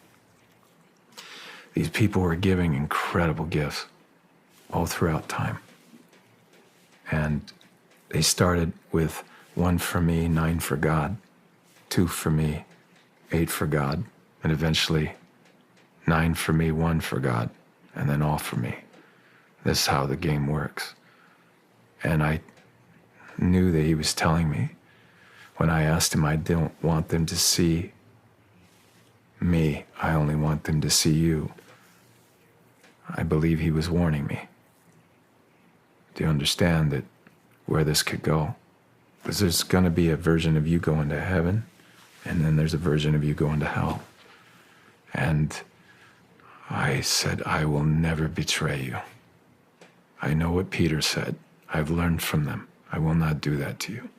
These people were giving incredible gifts all throughout time. And they started with 1 for me, 9 for God, 2 for me, 8 for God, and eventually 9 for me, 1 for God, and then all for me. This is how the game works. And I knew that he was telling me when I asked him, I don't want them to see me, I only want them to see you. I believe he was warning me. Do you understand that where this could go? Because there's going to be a version of you going to heaven, and then there's a version of you going to hell. And I said, I will never betray you. I know what Peter said. I've learned from them. I will not do that to you.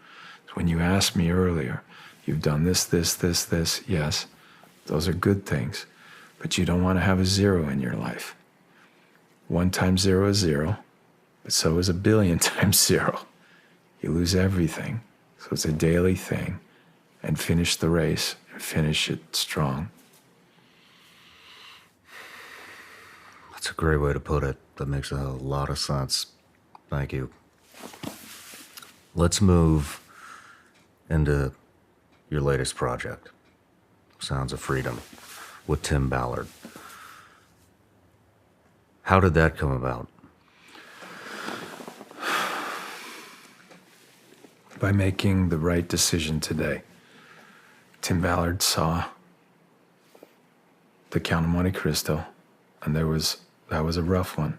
When you asked me earlier, you've done this, this, this, this. Yes, those are good things. but you don't want to have a zero in your life. 1 times 0 is 0, but so is 1,000,000,000 times 0. You lose everything. So it's a daily thing. And finish the race and finish it strong. That's a great way to put it. That makes a lot of sense. Thank you. Let's move into your latest project, Sounds of Freedom, with Tim Ballard. How did that come about? By making the right decision today. Tim Ballard saw the Count of Monte Cristo, and that was a rough one.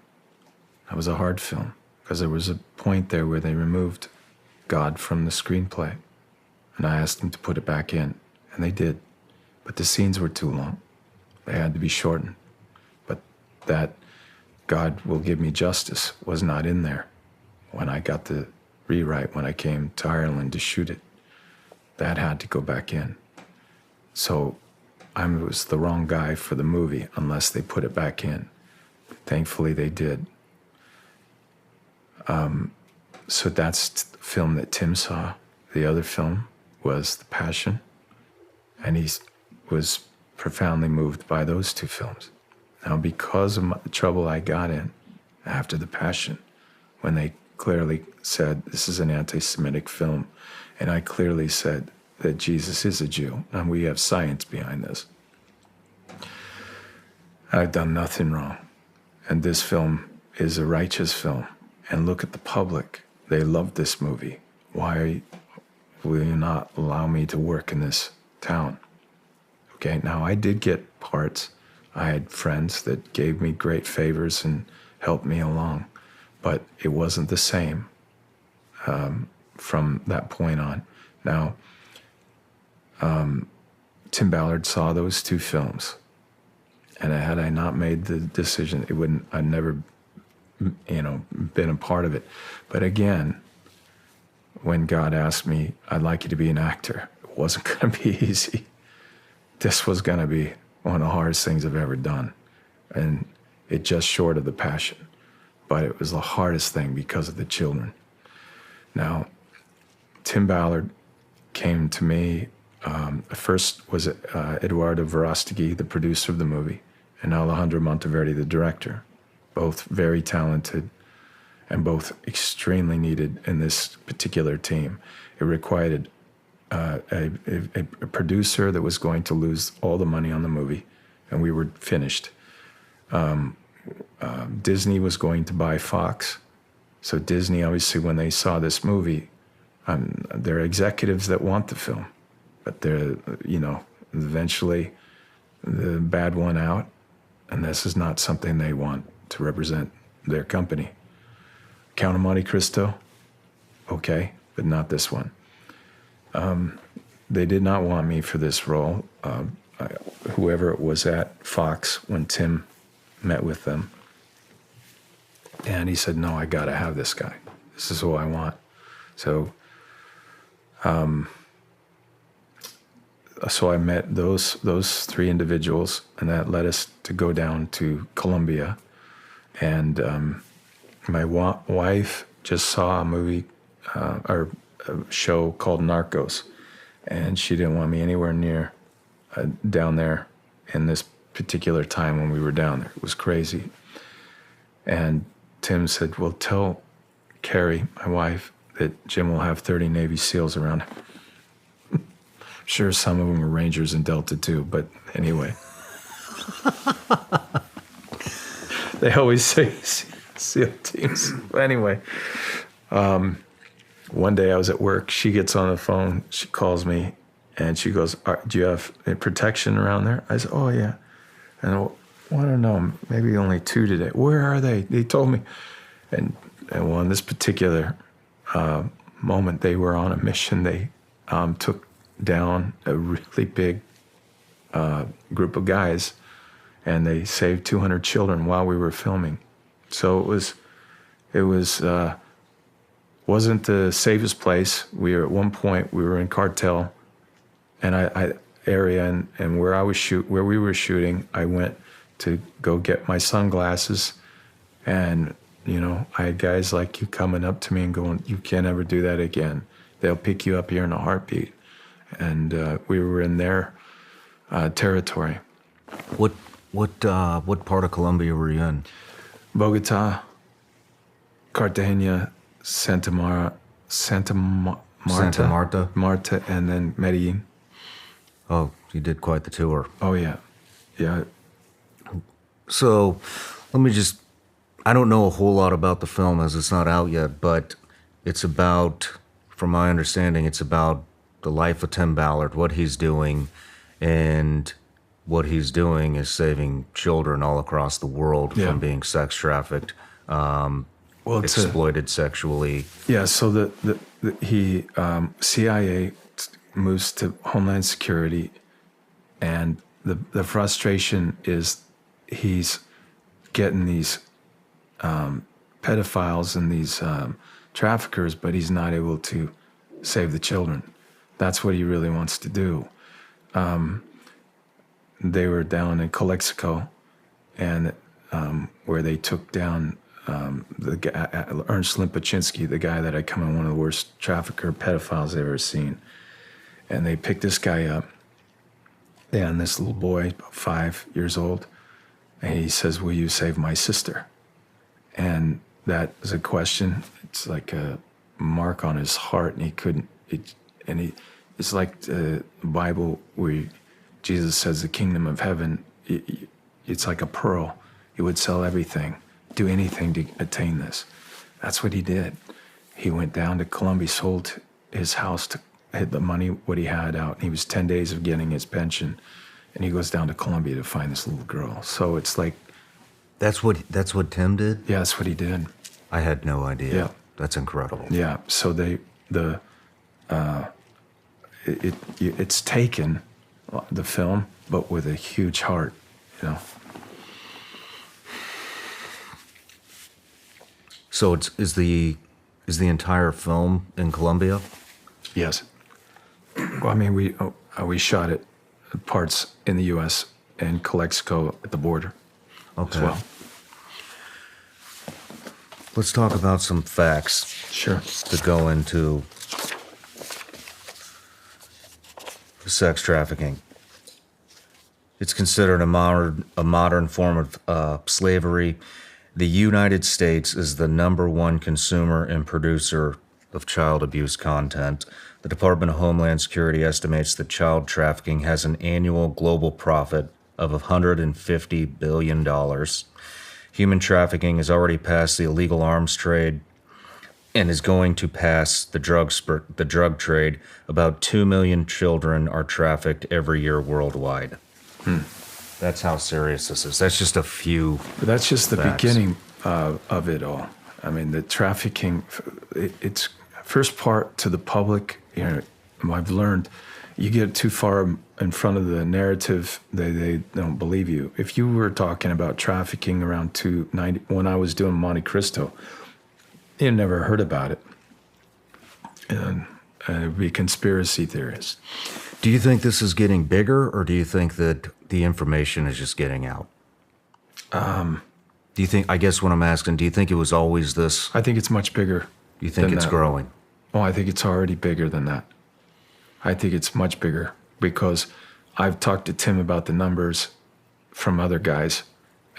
That was a hard film, because there was a point there where they removed God from the screenplay, and I asked them to put it back in, and they did. But the scenes were too long. They had to be shortened. But that God will give me justice was not in there when I got the rewrite, when I came to Ireland to shoot it. That had to go back in. So I was the wrong guy for the movie unless they put it back in. Thankfully, they did. So that's the film that Tim saw. The other film was The Passion, and he was profoundly moved by those 2 films. Now, because of the trouble I got in after The Passion, when they clearly said this is an anti-Semitic film, and I clearly said that Jesus is a Jew, and we have science behind this, I've done nothing wrong. And this film is a righteous film. And look at the public. They love this movie. Why will you not allow me to work in this town? Okay, now I did get parts. I had friends that gave me great favors and helped me along. But it wasn't the same from that point on. Now, Tim Ballard saw those 2 films. And had I not made the decision, I'd never, been a part of it. But again, when God asked me, I'd like you to be an actor, it wasn't going to be easy. This was going to be one of the hardest things I've ever done. And it just short of The Passion. But it was the hardest thing because of the children. Now, Tim Ballard came to me. First was Eduardo Verostegui, the producer of the movie, and Alejandro Monteverdi, the director. Both very talented and both extremely needed in this particular team. It required a producer that was going to lose all the money on the movie, and we were finished. Disney was going to buy Fox. So Disney, obviously, when they saw this movie, there are executives that want the film, but they're, eventually the bad one out, and this is not something they want to represent their company. Count of Monte Cristo, okay, but not this one. They did not want me for this role. Whoever it was at Fox, when Tim met with them, and he said, no, I gotta have this guy. This is who I want. So I met those 3 individuals, and that led us to go down to Colombia. And my wife just saw a movie or a show called Narcos, and she didn't want me anywhere near down there in this particular time when we were down there. It was crazy. And Tim said, well, tell Carrie, my wife, that Jim will have 30 Navy SEALs around him. Sure, some of them were Rangers and Delta too, but anyway. They always say SEAL teams. But anyway, one day I was at work. She gets on the phone. She calls me, and she goes, do you have protection around there? I said, oh, yeah. And I don't know, maybe only 2 today. Where are they? They told me. And well, in this particular moment, they were on a mission. They took down a really big group of guys, and they saved 200 children while we were filming. So it wasn't the safest place. At one point we were in cartel, and area, and where we were shooting, I went to go get my sunglasses, and I had guys like you coming up to me and going, "You can't ever do that again. They'll pick you up here in a heartbeat." And we were in their territory. What part of Colombia were you in? Bogota, Cartagena, Santa Marta, and then Medellin. Oh, you did quite the tour. Oh yeah. So I don't know a whole lot about the film as it's not out yet, but it's about, from my understanding, it's about the life of Tim Ballard, what he's doing, and what he's doing is saving children all across the world from being sex trafficked, exploited sexually. Yeah, so he CIA moves to Homeland Security, and the frustration is he's getting these pedophiles and these traffickers, but he's not able to save the children. That's what he really wants to do. They were down in Calexico, and where they took down the guy, Ernst Limpaczynski, the guy that I come in one of the worst trafficker pedophiles I've ever seen. And they picked this guy up, and this little boy, about 5 years old, and he says, "Will you save my sister?" And that is a question. It's like a mark on his heart, and he couldn't. It's like the Bible where Jesus says the kingdom of heaven, it's like a pearl. He would sell everything, do anything to attain this. That's what he did. He went down to Colombia, sold his house to hit the money, what he had out. He was 10 days of getting his pension, and he goes down to Colombia to find this little girl. So it's like... That's what Tim did? Yeah, that's what he did. I had no idea. Yeah. That's incredible. Yeah, so it's taken, the film, but with a huge heart, So is the entire film in Colombia? Yes. Well, I mean, we shot it, parts in the U.S. and Calexico at the border as well. Let's talk about some facts. Sure. To go into sex trafficking. It's considered a modern form of slavery. The United States is the #1 consumer and producer of child abuse content. The Department of Homeland Security estimates that child trafficking has an annual global profit of $150 billion. Human trafficking has already passed the illegal arms trade and is going to pass the drug trade. About 2 million children are trafficked every year worldwide. That's how serious this is. That's just a few. But that's just the facts. beginning of it all. I mean, the trafficking, it's first part to the public. I've learned you get too far in front of the narrative, they don't believe you. If you were talking about trafficking around 290, when I was doing Monte Cristo, you never heard about it. And it would be conspiracy theorists. Do you think this is getting bigger, or do you think that the information is just getting out? Do you think, I guess what I'm asking, do you think it was always this? I think it's much bigger. You think it's growing? Oh, I think it's already bigger than that. I think it's much bigger because I've talked to Tim about the numbers from other guys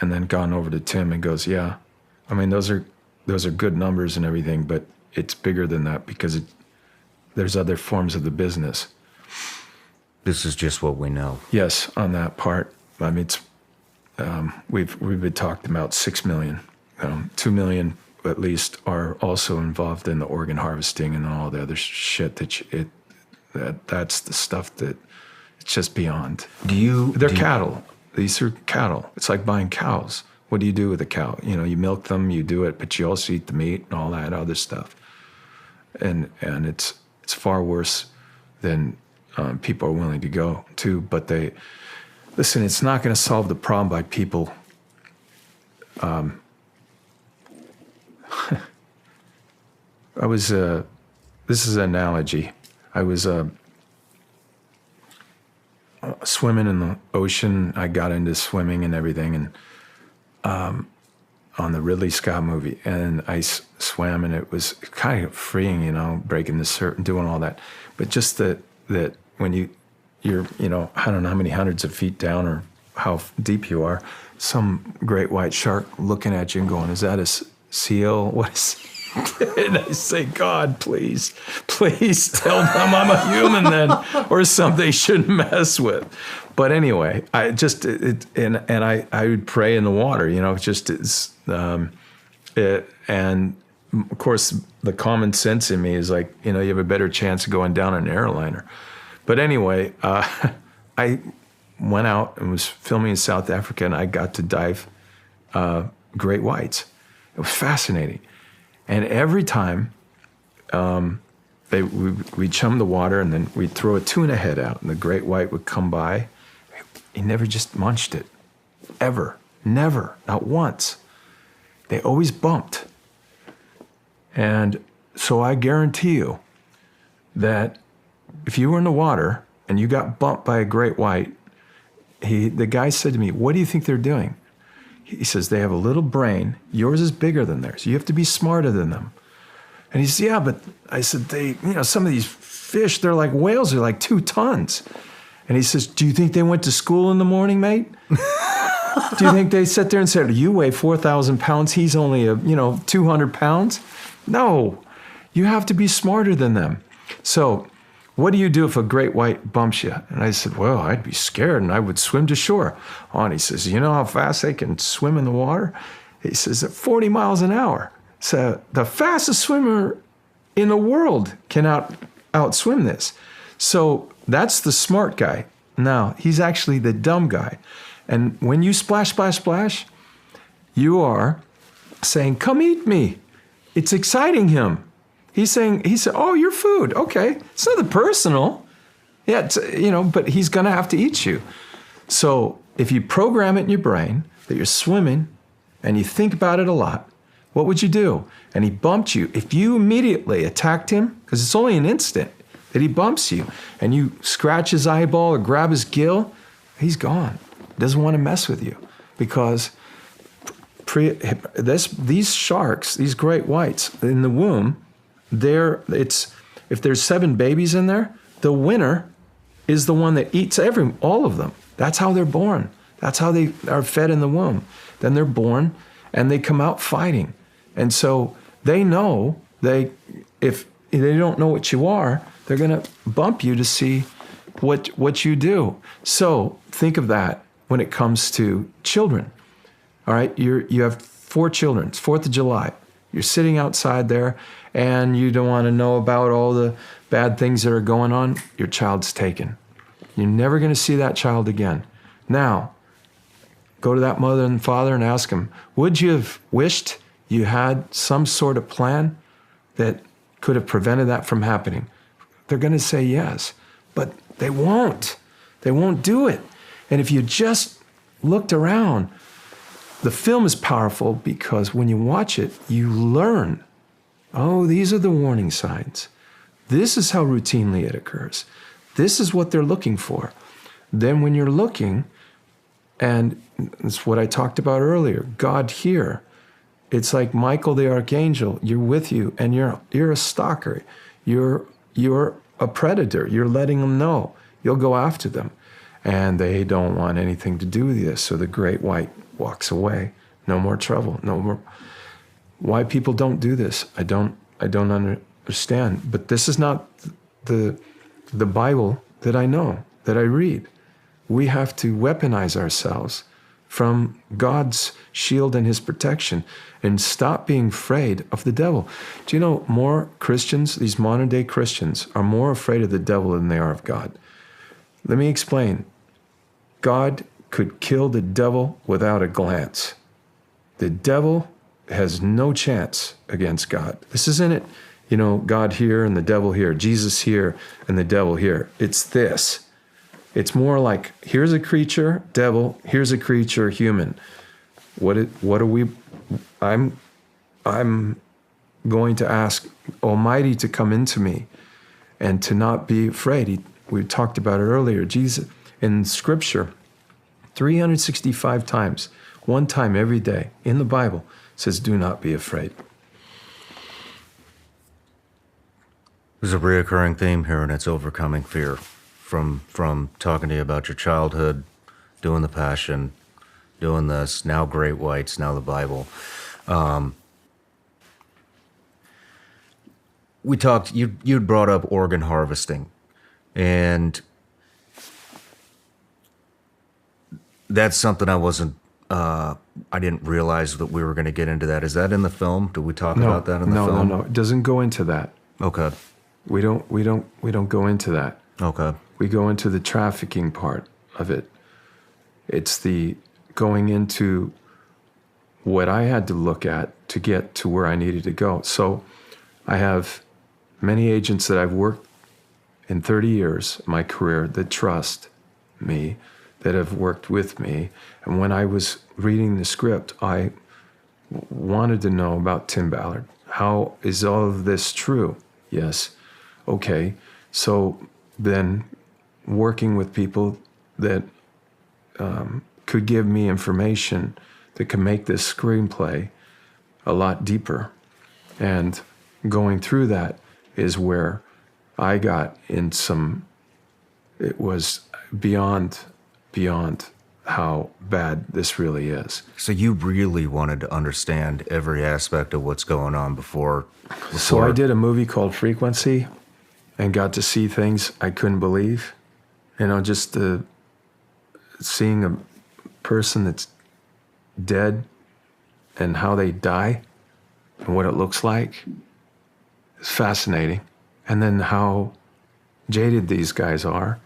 and then gone over to Tim and goes, yeah, I mean, those are good numbers and everything, but it's bigger than that because there's other forms of the business. This is just what we know. Yes, on that part. I mean, it's we've been talking about 6 million. 2 million at least are also involved in the organ harvesting and all the other shit that's the stuff that it's just beyond. They're cattle. These are cattle. It's like buying cows. What do you do with a cow? You milk them, you do it, but you also eat the meat and all that other stuff. And it's far worse than people are willing to go to. But listen, it's not going to solve the problem by people. This is an analogy. I was swimming in the ocean. I got into swimming and everything, and on the Ridley Scott movie, and I swam, and it was kind of freeing, breaking the surf and doing all that. But just that when you're, I don't know how many hundreds of feet down or how deep you are, some great white shark looking at you and going, "Is that a seal? What is?" And I say, "God, please tell them I'm a human then, or something they shouldn't mess with." But anyway, I just I would pray in the water, and of course the common sense in me is like, you have a better chance of going down an airliner. But anyway, I went out and was filming in South Africa, and I got to dive great whites. It was fascinating. And every time we'd chum the water, and then we'd throw a tuna head out, and the great white would come by. He never just munched it, ever, never, not once. They always bumped. And so I guarantee you that if you were in the water and you got bumped by a great white, the guy said to me, "What do you think they're doing?" He says, "They have a little brain. Yours is bigger than theirs. You have to be smarter than them." And he says, "Yeah, but," I said, some of these fish, they're like whales, they're like 2 tons. And he says, "Do you think they went to school in the morning, mate? Do you think they sat there and said, 'You weigh 4,000 pounds, he's only 200 pounds?' No, you have to be smarter than them." So what do you do if a great white bumps you? And I said, "Well, I'd be scared and I would swim to shore." Oh, and he says, "You know how fast they can swim in the water?" He says, "At 40 miles an hour. So the fastest swimmer in the world can outswim this." So that's the smart guy. Now, he's actually the dumb guy. And when you splash, splash, splash, you are saying, "Come eat me." It's exciting him. He said, "Oh, your food. Okay. It's nothing personal." Yeah, but he's going to have to eat you. So if you program it in your brain that you're swimming and you think about it a lot, what would you do? And he bumped you. If you immediately attacked him, because it's only an instant that he bumps you, and you scratch his eyeball or grab his gill, he's gone. Doesn't want to mess with you, because these sharks, these great whites in the womb, if there's 7 babies in there, the winner is the one that eats all of them. That's how they're born. That's how they are fed in the womb. Then they're born and they come out fighting. And so they know if they don't know what you are, they're going to bump you to see what you do. So think of that when it comes to children. All right, you have 4 children. It's 4th of July. You're sitting outside there, and you don't want to know about all the bad things that are going on. Your child's taken. You're never going to see that child again. Now, go to that mother and father and ask them, would you have wished you had some sort of plan that could have prevented that from happening? They're going to say yes, but they won't. They won't do it. And if you just looked around, the film is powerful because when you watch it, you learn, oh, these are the warning signs. This is how routinely it occurs. This is what they're looking for. Then when you're looking, and it's what I talked about earlier, God here, it's like Michael the archangel, you're with you, and you're a stalker. You're a predator. You're letting them know. You'll go after them. And they don't want anything to do with this. So the great white walks away. No more trouble. No more. Why people don't do this, I don't understand. But this is not the Bible that I know, that I read. We have to weaponize ourselves from God's shield and his protection and stop being afraid of the devil. Do you know more Christians, these modern day Christians, are more afraid of the devil than they are of God? Let me explain. God could kill the devil without a glance. The devil has no chance against God. This isn't it, God here and the devil here, Jesus here and the devil here. It's this. It's more like, here's a creature, devil, here's a creature, human. What are we? I'm going to ask Almighty to come into me and to not be afraid. We talked about it earlier. Jesus, in Scripture, 365 times, one time every day in the Bible says, do not be afraid. There's a reoccurring theme here, and it's overcoming fear. From talking to you about your childhood, doing the Passion, doing this, now Great Whites, now the Bible. We talked, you'd brought up organ harvesting, and that's something I didn't realize that we were going to get into that. Is that in the film? Did we talk about that in the film? No. It doesn't go into that. Okay. We don't go into that. Okay. We go into the trafficking part of it. It's the going into what I had to look at to get to where I needed to go. So I have many agents that I've worked in 30 years, my career, that trust me, that have worked with me. And when I was reading the script, I wanted to know about Tim Ballard. How is all of this true? Yes. Okay. So then working with people that could give me information that could make this screenplay a lot deeper. And going through that is where I got in it was beyond how bad this really is. So you really wanted to understand every aspect of what's going on before. So I did a movie called Frequency and got to see things I couldn't believe. Just seeing a person that's dead and how they die and what it looks like is fascinating. And then how jaded these guys are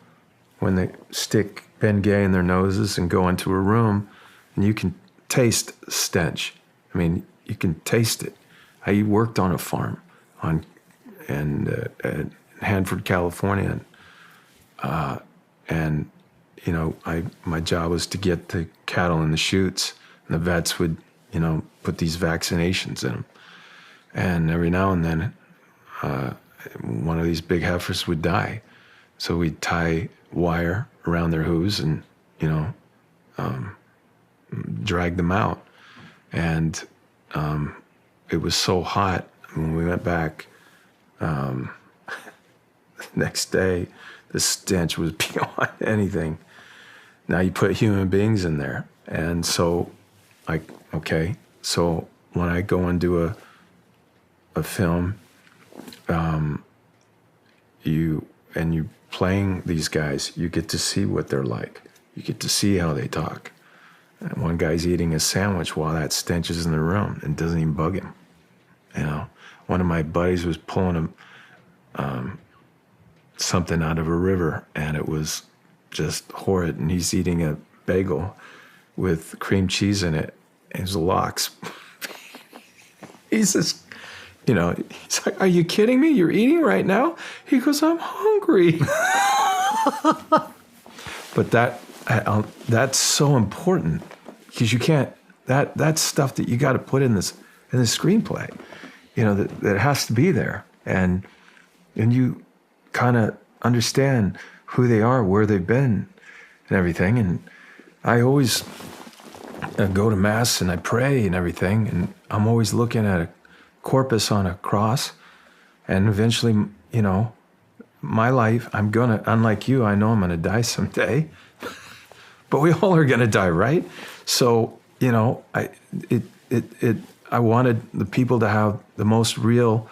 when they stick Bengay in their noses and go into a room and you can taste stench. I mean, you can taste it. I worked on a farm in Hanford, California, and my job was to get the cattle in the chutes, and the vets would put these vaccinations in them, and every now and then one of these big heifers would die, so we'd tie wire around their hooves and drag them out. And it was so hot when we went back the next day, the stench was beyond anything. Now you put human beings in there, and so so when I go and do a film, you playing these guys, you get to see what they're like. You get to see how they talk. And one guy's eating a sandwich while that stench is in the room and doesn't even bug him. One of my buddies was pulling something out of a river, and it was just horrid. And he's eating a bagel with cream cheese in it, and his locks. He's just, he's like, "Are you kidding me? You're eating right now?" He goes, "I'm hungry." But that's so important, because you can't. That's stuff that you got to put in the screenplay. That has to be there, and you kind of understand who they are, where they've been, and everything. And I always go to mass and I pray and everything, and I'm always looking at a corpus on a cross, and eventually, my life, unlike you, I know I'm gonna die someday, but we all are gonna die, right? So, I wanted the people to have the most real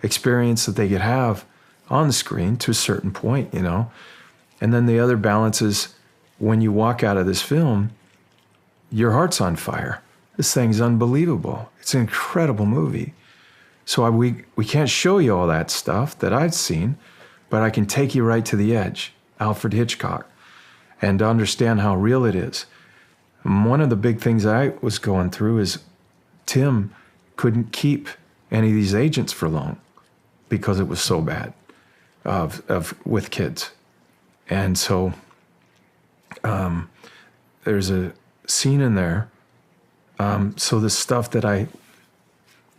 experience that they could have on the screen to a certain point, And then the other balance is when you walk out of this film, your heart's on fire. This thing's unbelievable. It's an incredible movie. So we can't show you all that stuff that I've seen, but I can take you right to the edge, Alfred Hitchcock, and to understand how real it is. And one of the big things I was going through is Tim couldn't keep any of these agents for long because it was so bad with kids. And so there's a scene in there. So the stuff that I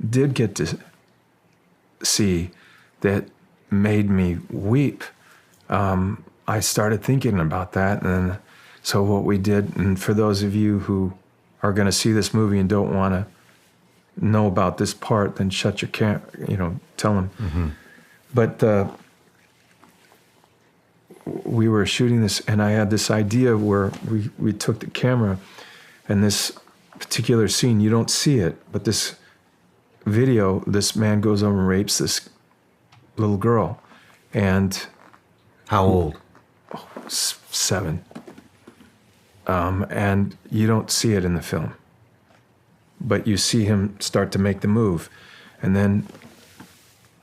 did get to see that made me weep, I started thinking about that, and so what we did, and for those of you who are going to see this movie and don't want to know about this part, then shut your tell them. Mm-hmm. But we were shooting this, and I had this idea where we took the camera, and this particular scene, you don't see it, but this video, this man goes over and rapes this little girl. And how old? 7. And you don't see it in the film, but you see him start to make the move. And then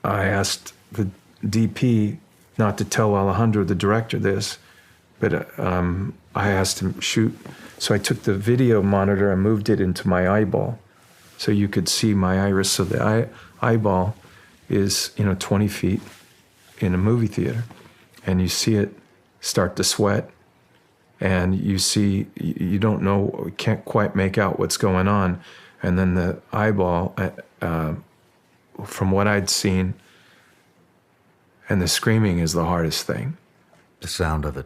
I asked the DP not to tell Alejandro, the director, this, but I asked him shoot. So I took the video monitor and moved it into my eyeball so you could see my iris. So the eyeball is, 20 feet in a movie theater, and you see it start to sweat, and you see, you don't know, you can't quite make out what's going on. And then the eyeball, from what I'd seen, and the screaming is the hardest thing. The sound of it.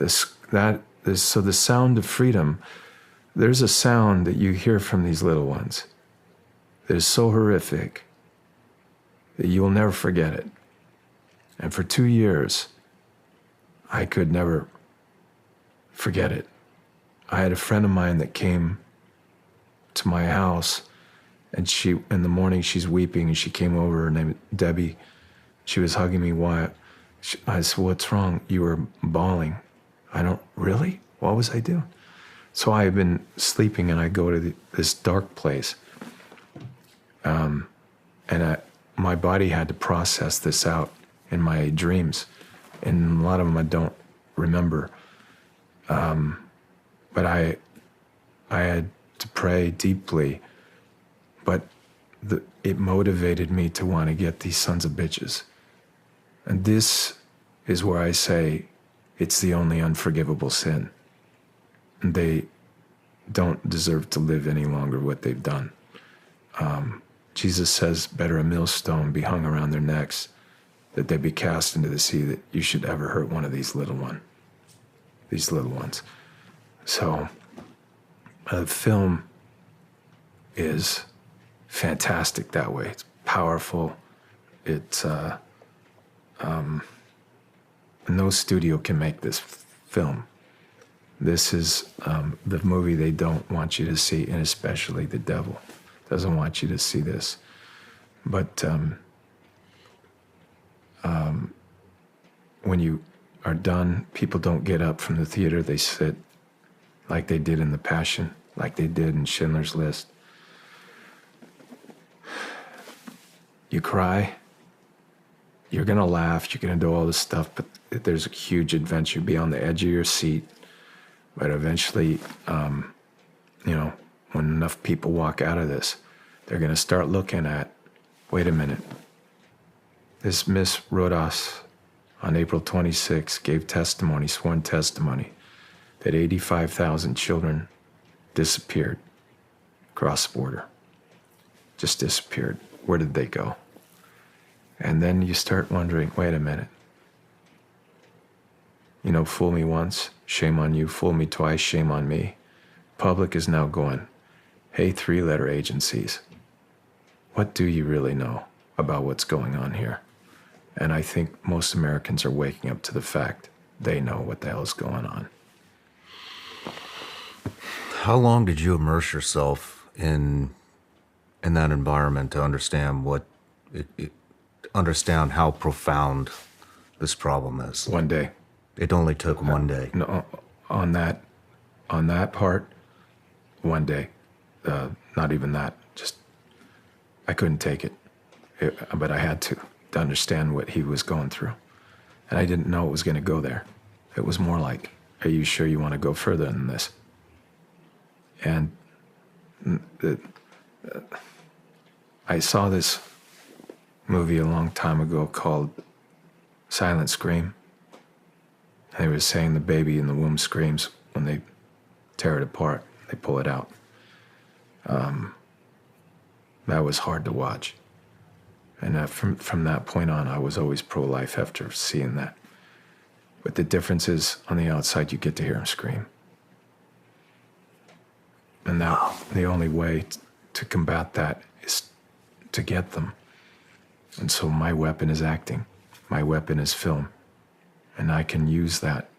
So the sound of freedom, there's a sound that you hear from these little ones that is so horrific that you will never forget it. And for 2 years, I could never forget it. I had a friend of mine that came to my house, and in the morning, she's weeping, and she came over, her name Debbie. She was hugging me. Why? I said, what's wrong? You were bawling. Really? What was I doing? So I had been sleeping, and I go to this dark place. My body had to process this out in my dreams. And a lot of them I don't remember. But I had to pray deeply. But it motivated me to want to get these sons of bitches. And this is where I say it's the only unforgivable sin. And they don't deserve to live any longer what they've done. Jesus says, better a millstone be hung around their necks, that they be cast into the sea, that you should ever hurt one of these little ones. So the film is fantastic that way. It's powerful. It's no studio can make this film. This is the movie they don't want you to see, and especially the devil doesn't want you to see this. But when you are done, people don't get up from the theater. They sit like they did in The Passion, like they did in Schindler's List. You cry. You're going to laugh. You're going to do all this stuff, but there's a huge adventure. Be on the edge of your seat. But eventually, when enough people walk out of this, they're going to start looking at, wait a minute. This Miss Rodas on April 26 gave testimony, sworn testimony, that 85,000 children disappeared across the border. Just disappeared. Where did they go? And then you start wondering, wait a minute. Fool me once, shame on you. Fool me twice, shame on me. Public is now going, hey, 3-letter agencies, what do you really know about what's going on here? And I think most Americans are waking up to the fact they know what the hell is going on. How long did you immerse yourself in that environment to understand understand how profound this problem is? 1 day. It only took 1 day. No, on that part, 1 day. Not even that. Just, I couldn't take it. But I had to understand what he was going through. And I didn't know it was going to go there. It was more like, are you sure you want to go further than this? And I saw this movie a long time ago called Silent Scream. They were saying the baby in the womb screams when they tear it apart, they pull it out. That was hard to watch. And from that point on, I was always pro-life after seeing that. But the difference is, on the outside, you get to hear him scream. And now the only way to combat that is to get them. And so my weapon is acting. My weapon is film. And I can use that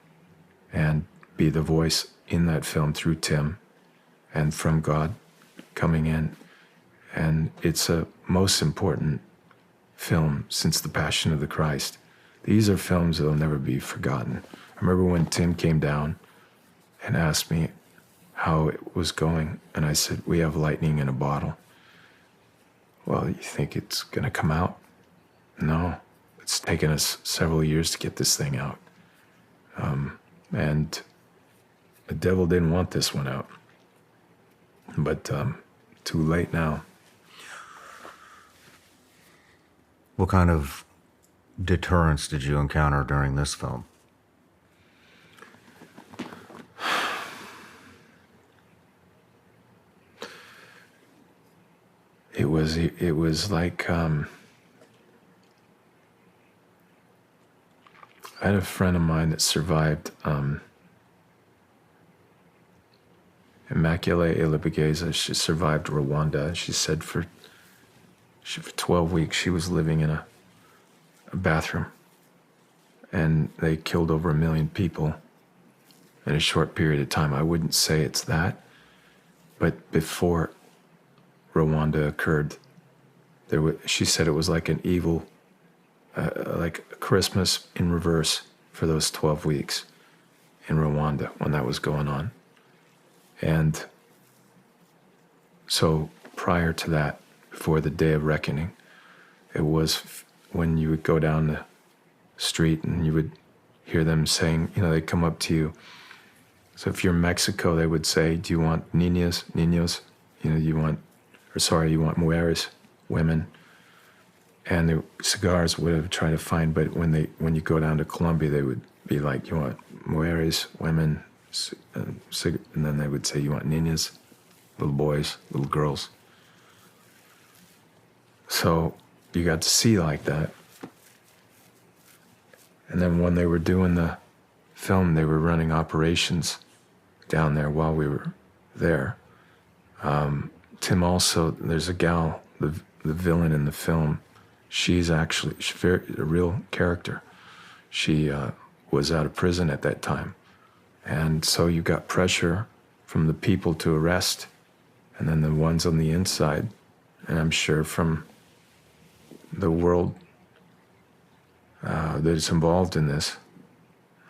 and be the voice in that film through Tim and from God coming in. And it's a most important film since the Passion of the Christ. These are films that will never be forgotten. I remember when Tim came down and asked me how it was going, and I said, we have lightning in a bottle. Well, you think it's gonna come out? No, it's taken us several years to get this thing out. And the devil didn't want this one out. But too late now. What kind of deterrence did you encounter during this film? It was like I had a friend of mine that survived Immaculée Ilibigeza. She survived Rwanda. She said for 12 weeks she was living in a bathroom, and they killed over 1 million people in a short period of time. I wouldn't say it's that, but before Rwanda occurred, she said it was like an evil, like Christmas in reverse for those 12 weeks in Rwanda when that was going on. And so prior to that, before the day of reckoning, it was when you would go down the street and you would hear them saying, they'd come up to you. So if you're in Mexico, they would say, do you want niñas, niños? You want mujeres, women. And the cigars would have tried to find, but when you go down to Colombia, they would be like, you want mujeres, women, and then they would say, you want niñas, little boys, little girls. So you got to see like that. And then when they were doing the film, they were running operations down there while we were there. Tim also, there's a gal, the villain in the film, she's a real character. She was out of prison at that time. And so you got pressure from the people to arrest, and then the ones on the inside, and I'm sure from the world that is involved in this,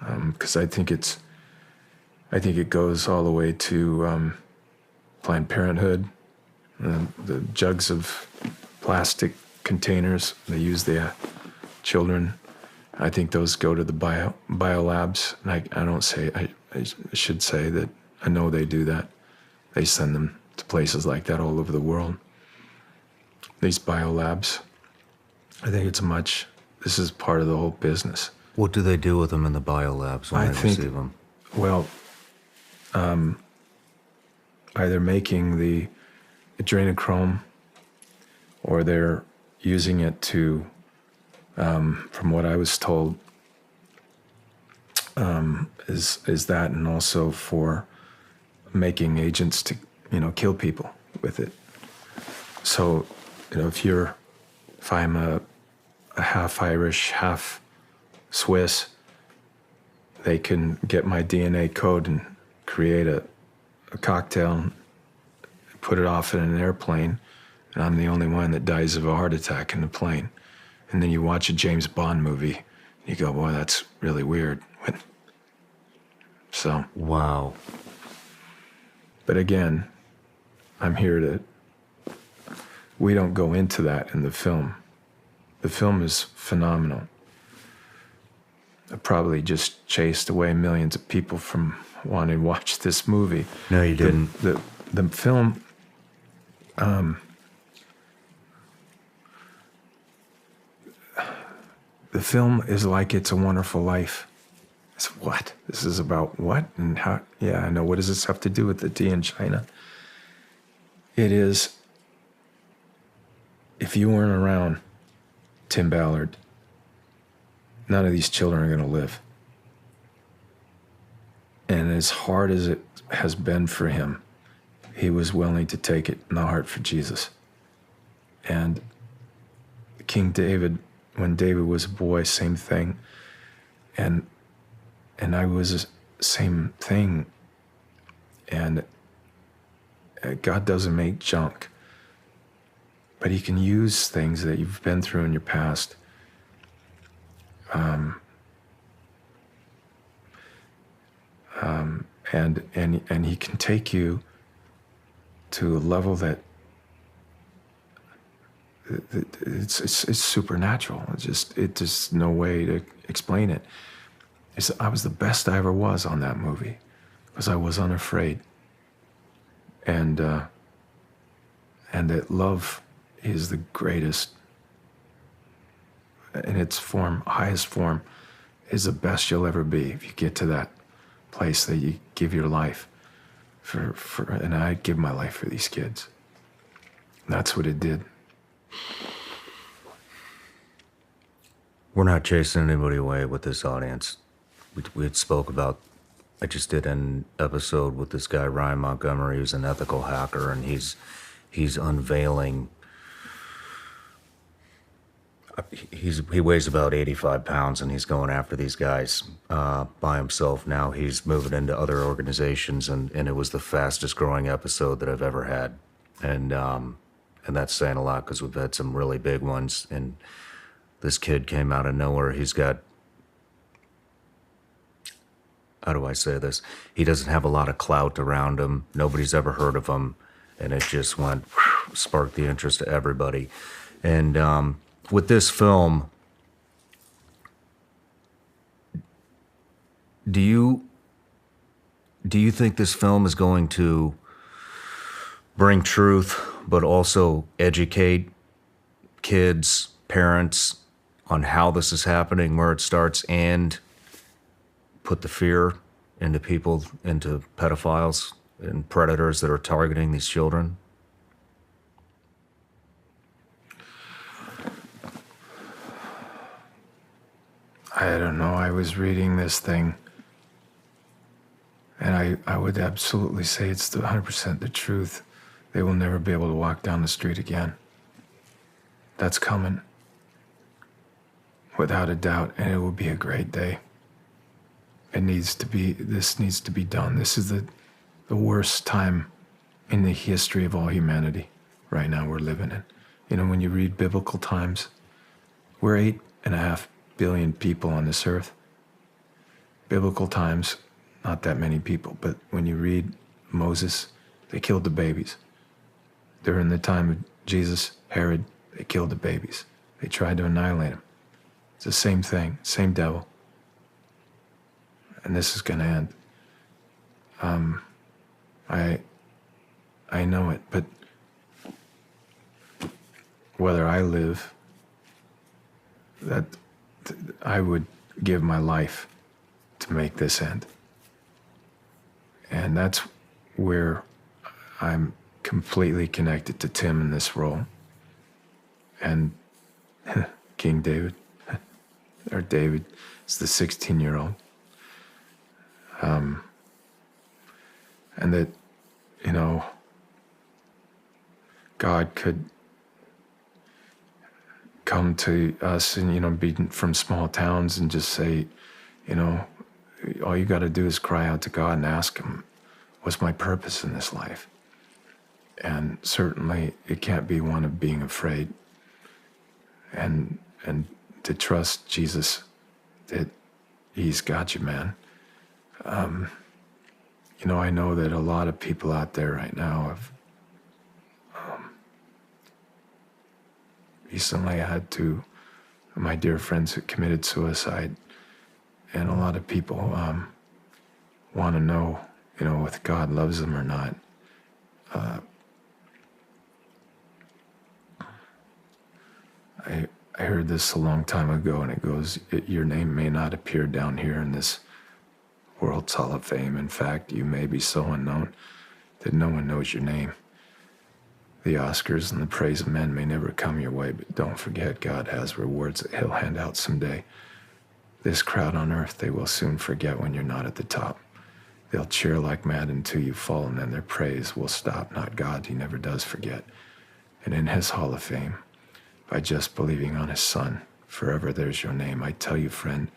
because I think it goes all the way to Planned Parenthood, the jugs of plastic containers they use the children. I think those go to the biolabs, and I don't say, I should say that I know they do that. They send them to places like that all over the world. These biolabs, I think this is part of the whole business. What do they do with them in the biolabs when they receive them? Well, either making the adrenochrome, or they're using it to, from what I was told, is that, and also for making agents to, kill people with it. So, if I'm a half Irish, half Swiss, they can get my DNA code and create a cocktail, put it off in an airplane, and I'm the only one that dies of a heart attack in the plane. And then you watch a James Bond movie, and you go, boy, that's really weird. So. Wow. But again, we don't go into that in the film. The film is phenomenal. I probably just chased away millions of people from wanting to watch this movie. No, you didn't. The film, the film is like It's a Wonderful Life. It's what? This is about what and how? Yeah, I know. What does this have to do with the tea in China? It is, if you weren't around, Tim Ballard, none of these children are going to live. And as hard as it has been for him, he was willing to take it in the heart for Jesus. And King David, when David was a boy, same thing. And I was the same thing. And God doesn't make junk, but he can use things that you've been through in your past. And he can take you to a level that it's supernatural. It's just no way to explain it. I was the best I ever was on that movie because I was unafraid. And that love is the greatest in its form, highest form, is the best you'll ever be if you get to that place that you give your life and I give my life for these kids. And that's what it did. We're not chasing anybody away with this audience. We had spoke about, I just did an episode with this guy, Ryan Montgomery, who's an ethical hacker, and he's unveiling, he weighs about 85 pounds, and he's going after these guys by himself now. He's moving into other organizations, and it was the fastest growing episode that I've ever had. And that's saying a lot because we've had some really big ones, and this kid came out of nowhere. He's got, how do I say this? He doesn't have a lot of clout around him. Nobody's ever heard of him. And it just went, sparked the interest of everybody. And with this film, do you think this film is going to bring truth, but also educate kids, parents on how this is happening, where it starts, and put the fear into people, into pedophiles and predators that are targeting these children? I don't know. I was reading this thing, and I would absolutely say it's 100% the truth. They will never be able to walk down the street again. That's coming, without a doubt, and it will be a great day. This needs to be done. This is the worst time in the history of all humanity right now we're living in. You know, when you read biblical times, we're 8.5 billion people on this earth. Biblical times, not that many people, but when you read Moses, they killed the babies. During the time of Jesus, Herod, they killed the babies. They tried to annihilate them. It's the same thing, same devil. And this is going to end. I know it, but whether I live, that I would give my life to make this end. And that's where I'm completely connected to Tim in this role. And King David, or David, is the 16-year-old. And that, you know, God could come to us and, you know, be from small towns and just say, you know, all you got to do is cry out to God and ask him, what's my purpose in this life? And certainly it can't be one of being afraid and to trust Jesus that he's got you, man. You know, I know that a lot of people out there right now have recently had my dear friends who committed suicide, and a lot of people want to know, you know, if God loves them or not. I heard this a long time ago, and it goes, your name may not appear down here in this World's Hall of Fame. In fact, you may be so unknown that no one knows your name. The Oscars and the praise of men may never come your way, but don't forget, God has rewards that he'll hand out someday. This crowd on earth, they will soon forget when you're not at the top. They'll cheer like mad until you fall, and then their praise will stop. Not God, he never does forget. And in his hall of fame, by just believing on his son, forever there's your name. I tell you, friend,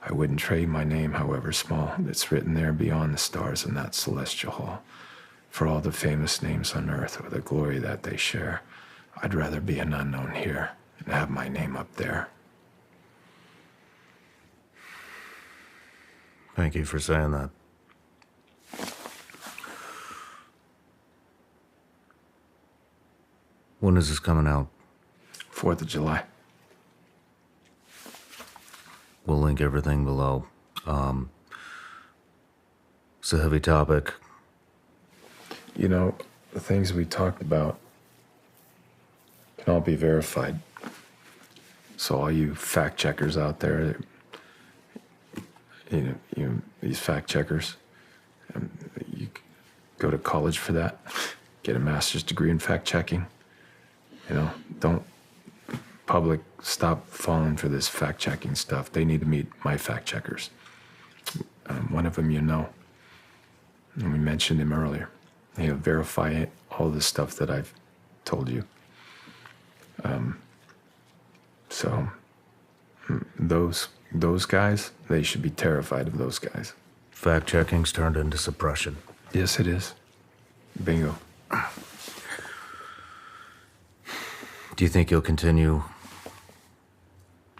I wouldn't trade my name, however small, that's written there beyond the stars in that celestial hall. For all the famous names on earth or the glory that they share, I'd rather be an unknown here and have my name up there. Thank you for saying that. When is this coming out? 4th of July. We'll link everything below. It's a heavy topic. You know, the things we talked about can all be verified. So all you fact checkers out there, these fact checkers, you go to college for that, get a master's degree in fact checking. Don't stop falling for this fact checking stuff. They need to meet my fact checkers. One of them, and we mentioned him earlier. Verify all the stuff that I've told you. So those guys, they should be terrified of those guys. Fact checking's turned into suppression. Yes, it is. Bingo. Do you think you'll continue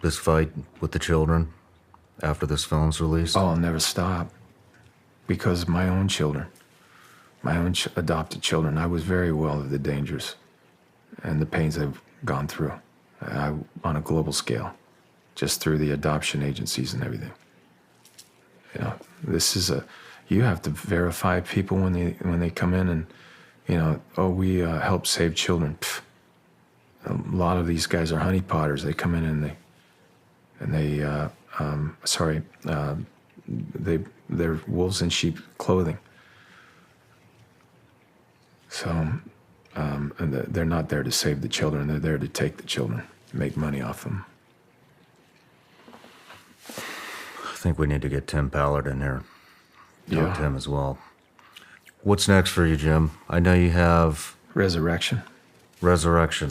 this fight with the children after this film's released? Oh, I'll never stop. Because my own children, my own adopted children, I was very aware of the dangers and the pains I've gone through on a global scale, just through the adoption agencies and everything. This is you have to verify people when they come in and, we help save children. Pfft. A lot of these guys are honeypotters. They come in they're wolves in sheep clothing. So, and they're not there to save the children. They're there to take the children, make money off them. I think we need to get Tim Ballard in here. Yeah. Tim as well. What's next for you, Jim? I know you have Resurrection.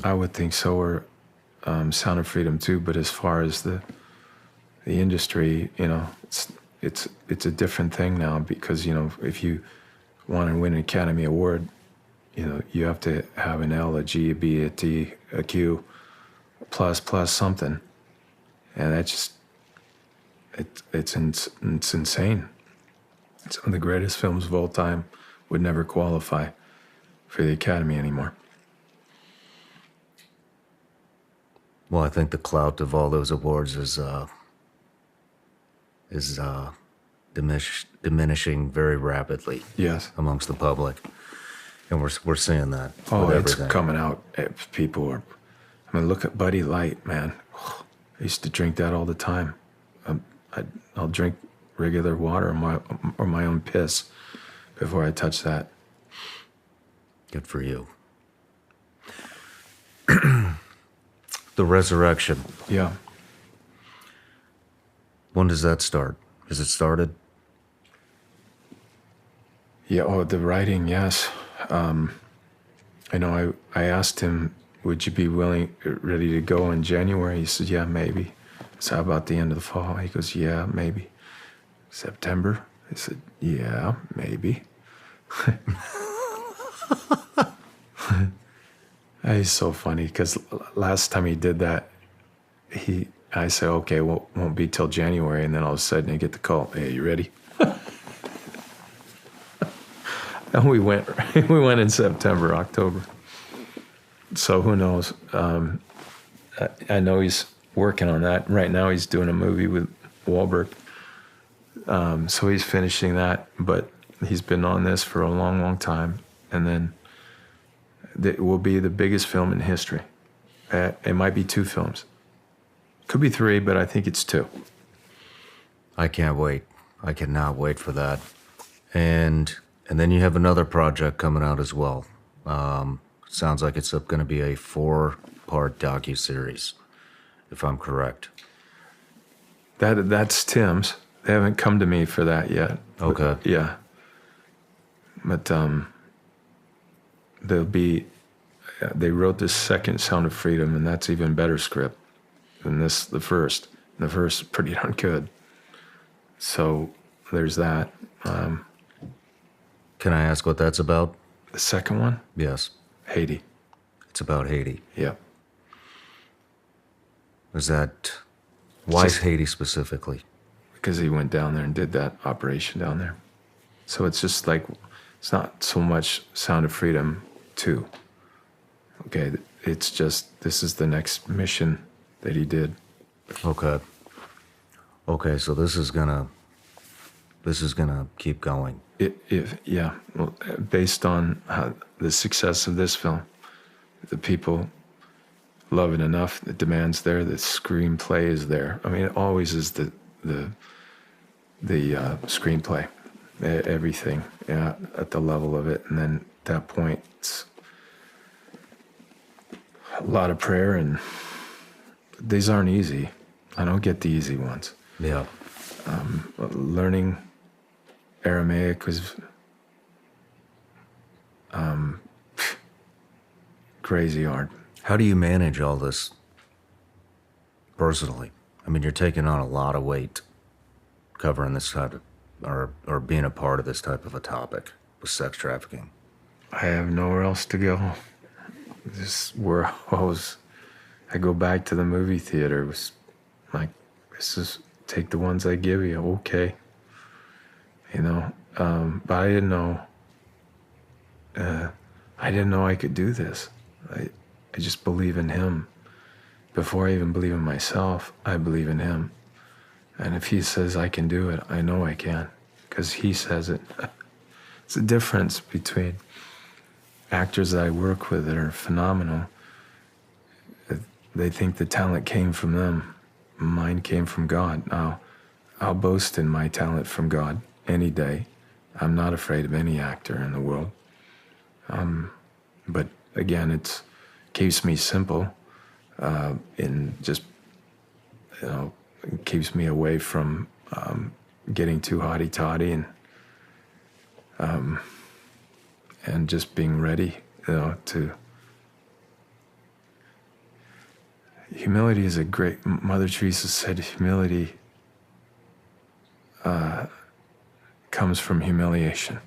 I would think so, or Sound of Freedom too. But as far as the industry, it's a different thing now because if you want to win an Academy Award, you have to have an L, a G, a B, a T, a Q, plus something, and that just it's insane. Some of the greatest films of all time would never qualify for the Academy anymore. Well, I think the clout of all those awards is diminishing very rapidly. Yes. Amongst the public, and we're seeing that. Oh, with it's everything. coming out. People are. Look at Buddy Light, man. I used to drink that all the time. I'll drink regular water or my own piss before I touch that. Good for you. The Resurrection. Yeah. When does that start? Has it started? Yeah. Oh, the writing. Yes. I know. I asked him, "Would you be ready to go in January?" He said, "Yeah, maybe." So how about the end of the fall? He goes, "Yeah, maybe." September? I said, "Yeah, maybe." He's so funny because last time he did that, I said, "Okay, well, won't be till January," and then all of a sudden I get the call, "Hey, you ready?" And we went in September, October. So who knows? I know he's working on that right now. He's doing a movie with Wahlberg, so he's finishing that. But he's been on this for a long, long time, and then it will be the biggest film in history. It might be 2 films. Could be 3, but I think it's 2. I can't wait. I cannot wait for that. And then you have another project coming out as well. Sounds like it's going to be a 4-part docuseries, if I'm correct. That's Tim's. They haven't come to me for that yet. Okay. Yeah. But they wrote this second Sound of Freedom, and that's even better script than the first. The first is pretty darn good. So there's that. Can I ask what that's about? The second one? Yes. Haiti. It's about Haiti. Yep. Why is Haiti specifically? Because he went down there and did that operation down there. So it's just like, it's not so much Sound of Freedom 2. Okay, it's just, this is the next mission that he did. Okay. Okay, so this is gonna keep going. Well, based on the success of this film, the people love it enough, the demand's there, the screenplay is there. I mean, it always is the screenplay, everything, at the level of it. And then at that point, it's a lot of prayer, and these aren't easy. I don't get the easy ones. Yeah. Learning Aramaic was crazy hard. How do you manage all this personally? I mean, you're taking on a lot of weight covering this type of, or being a part of this type of a topic with sex trafficking. I have nowhere else to go. This is where I go back to the movie theater. It was like, take the ones I give you, okay. But I didn't know I could do this. I just believe in him. Before I even believe in myself, I believe in him. And if he says I can do it, I know I can, because he says it. It's the difference between actors that I work with that are phenomenal. They think the talent came from them. Mine came from God. Now, I'll boast in my talent from God any day. I'm not afraid of any actor in the world. But again, it keeps me simple, in just, it keeps me away from getting too haughty-taughty and just being ready, to. Humility is Mother Teresa said humility comes from humiliation.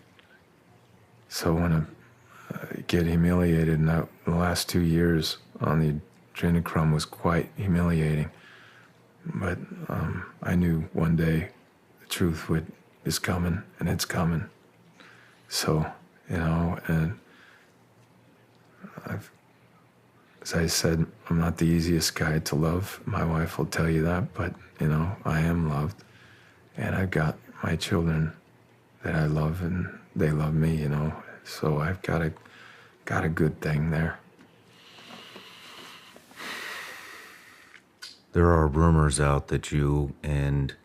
So when I get humiliated, and the last 2 years on the adrenochrome was quite humiliating, but I knew one day the truth is coming, and it's coming. So, and as I said, I'm not the easiest guy to love. My wife will tell you that, but, I am loved. And I've got my children that I love, and they love me, So I've got a good thing there. There are rumors out that you and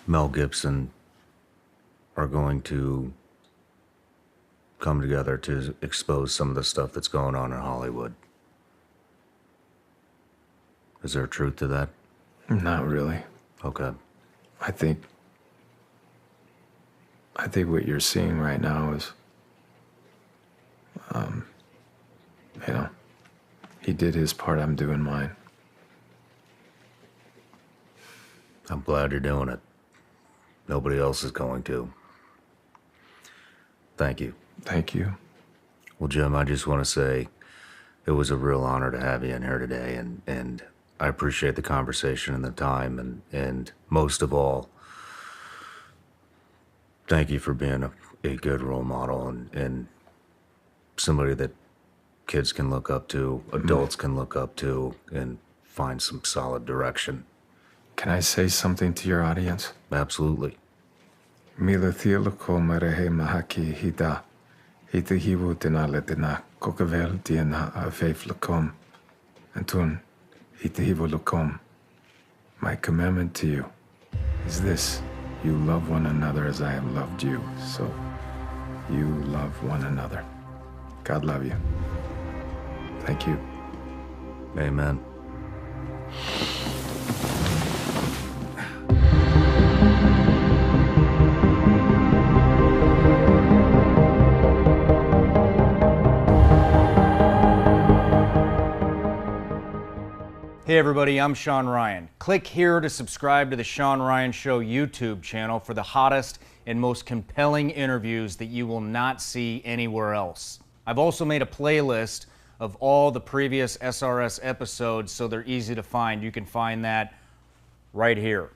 Mel Gibson are going to come together to expose some of the stuff that's going on in Hollywood. Is there truth to that? Not really. Okay. I think what you're seeing right now is, he did his part, I'm doing mine. I'm glad you're doing it. Nobody else is going to. Thank you. Thank you. Well, Jim, I just want to say it was a real honor to have you in here today, and I appreciate the conversation and the time, and most of all, thank you for being a good role model and somebody that kids can look up to, adults can look up to, and find some solid direction. Can I say something to your audience? Absolutely. Mila thieloko marehe mahaki hida. Hita hivu tina letina kokavel tiena afeif lakom. Antun hita hivu lakom. My commandment to you is this: you love one another as I have loved you. So you love one another. God love you. Thank you. Amen. Hey everybody, I'm Shawn Ryan. Click here to subscribe to the Shawn Ryan Show YouTube channel for the hottest and most compelling interviews that you will not see anywhere else. I've also made a playlist of all the previous SRS episodes so they're easy to find. You can find that right here.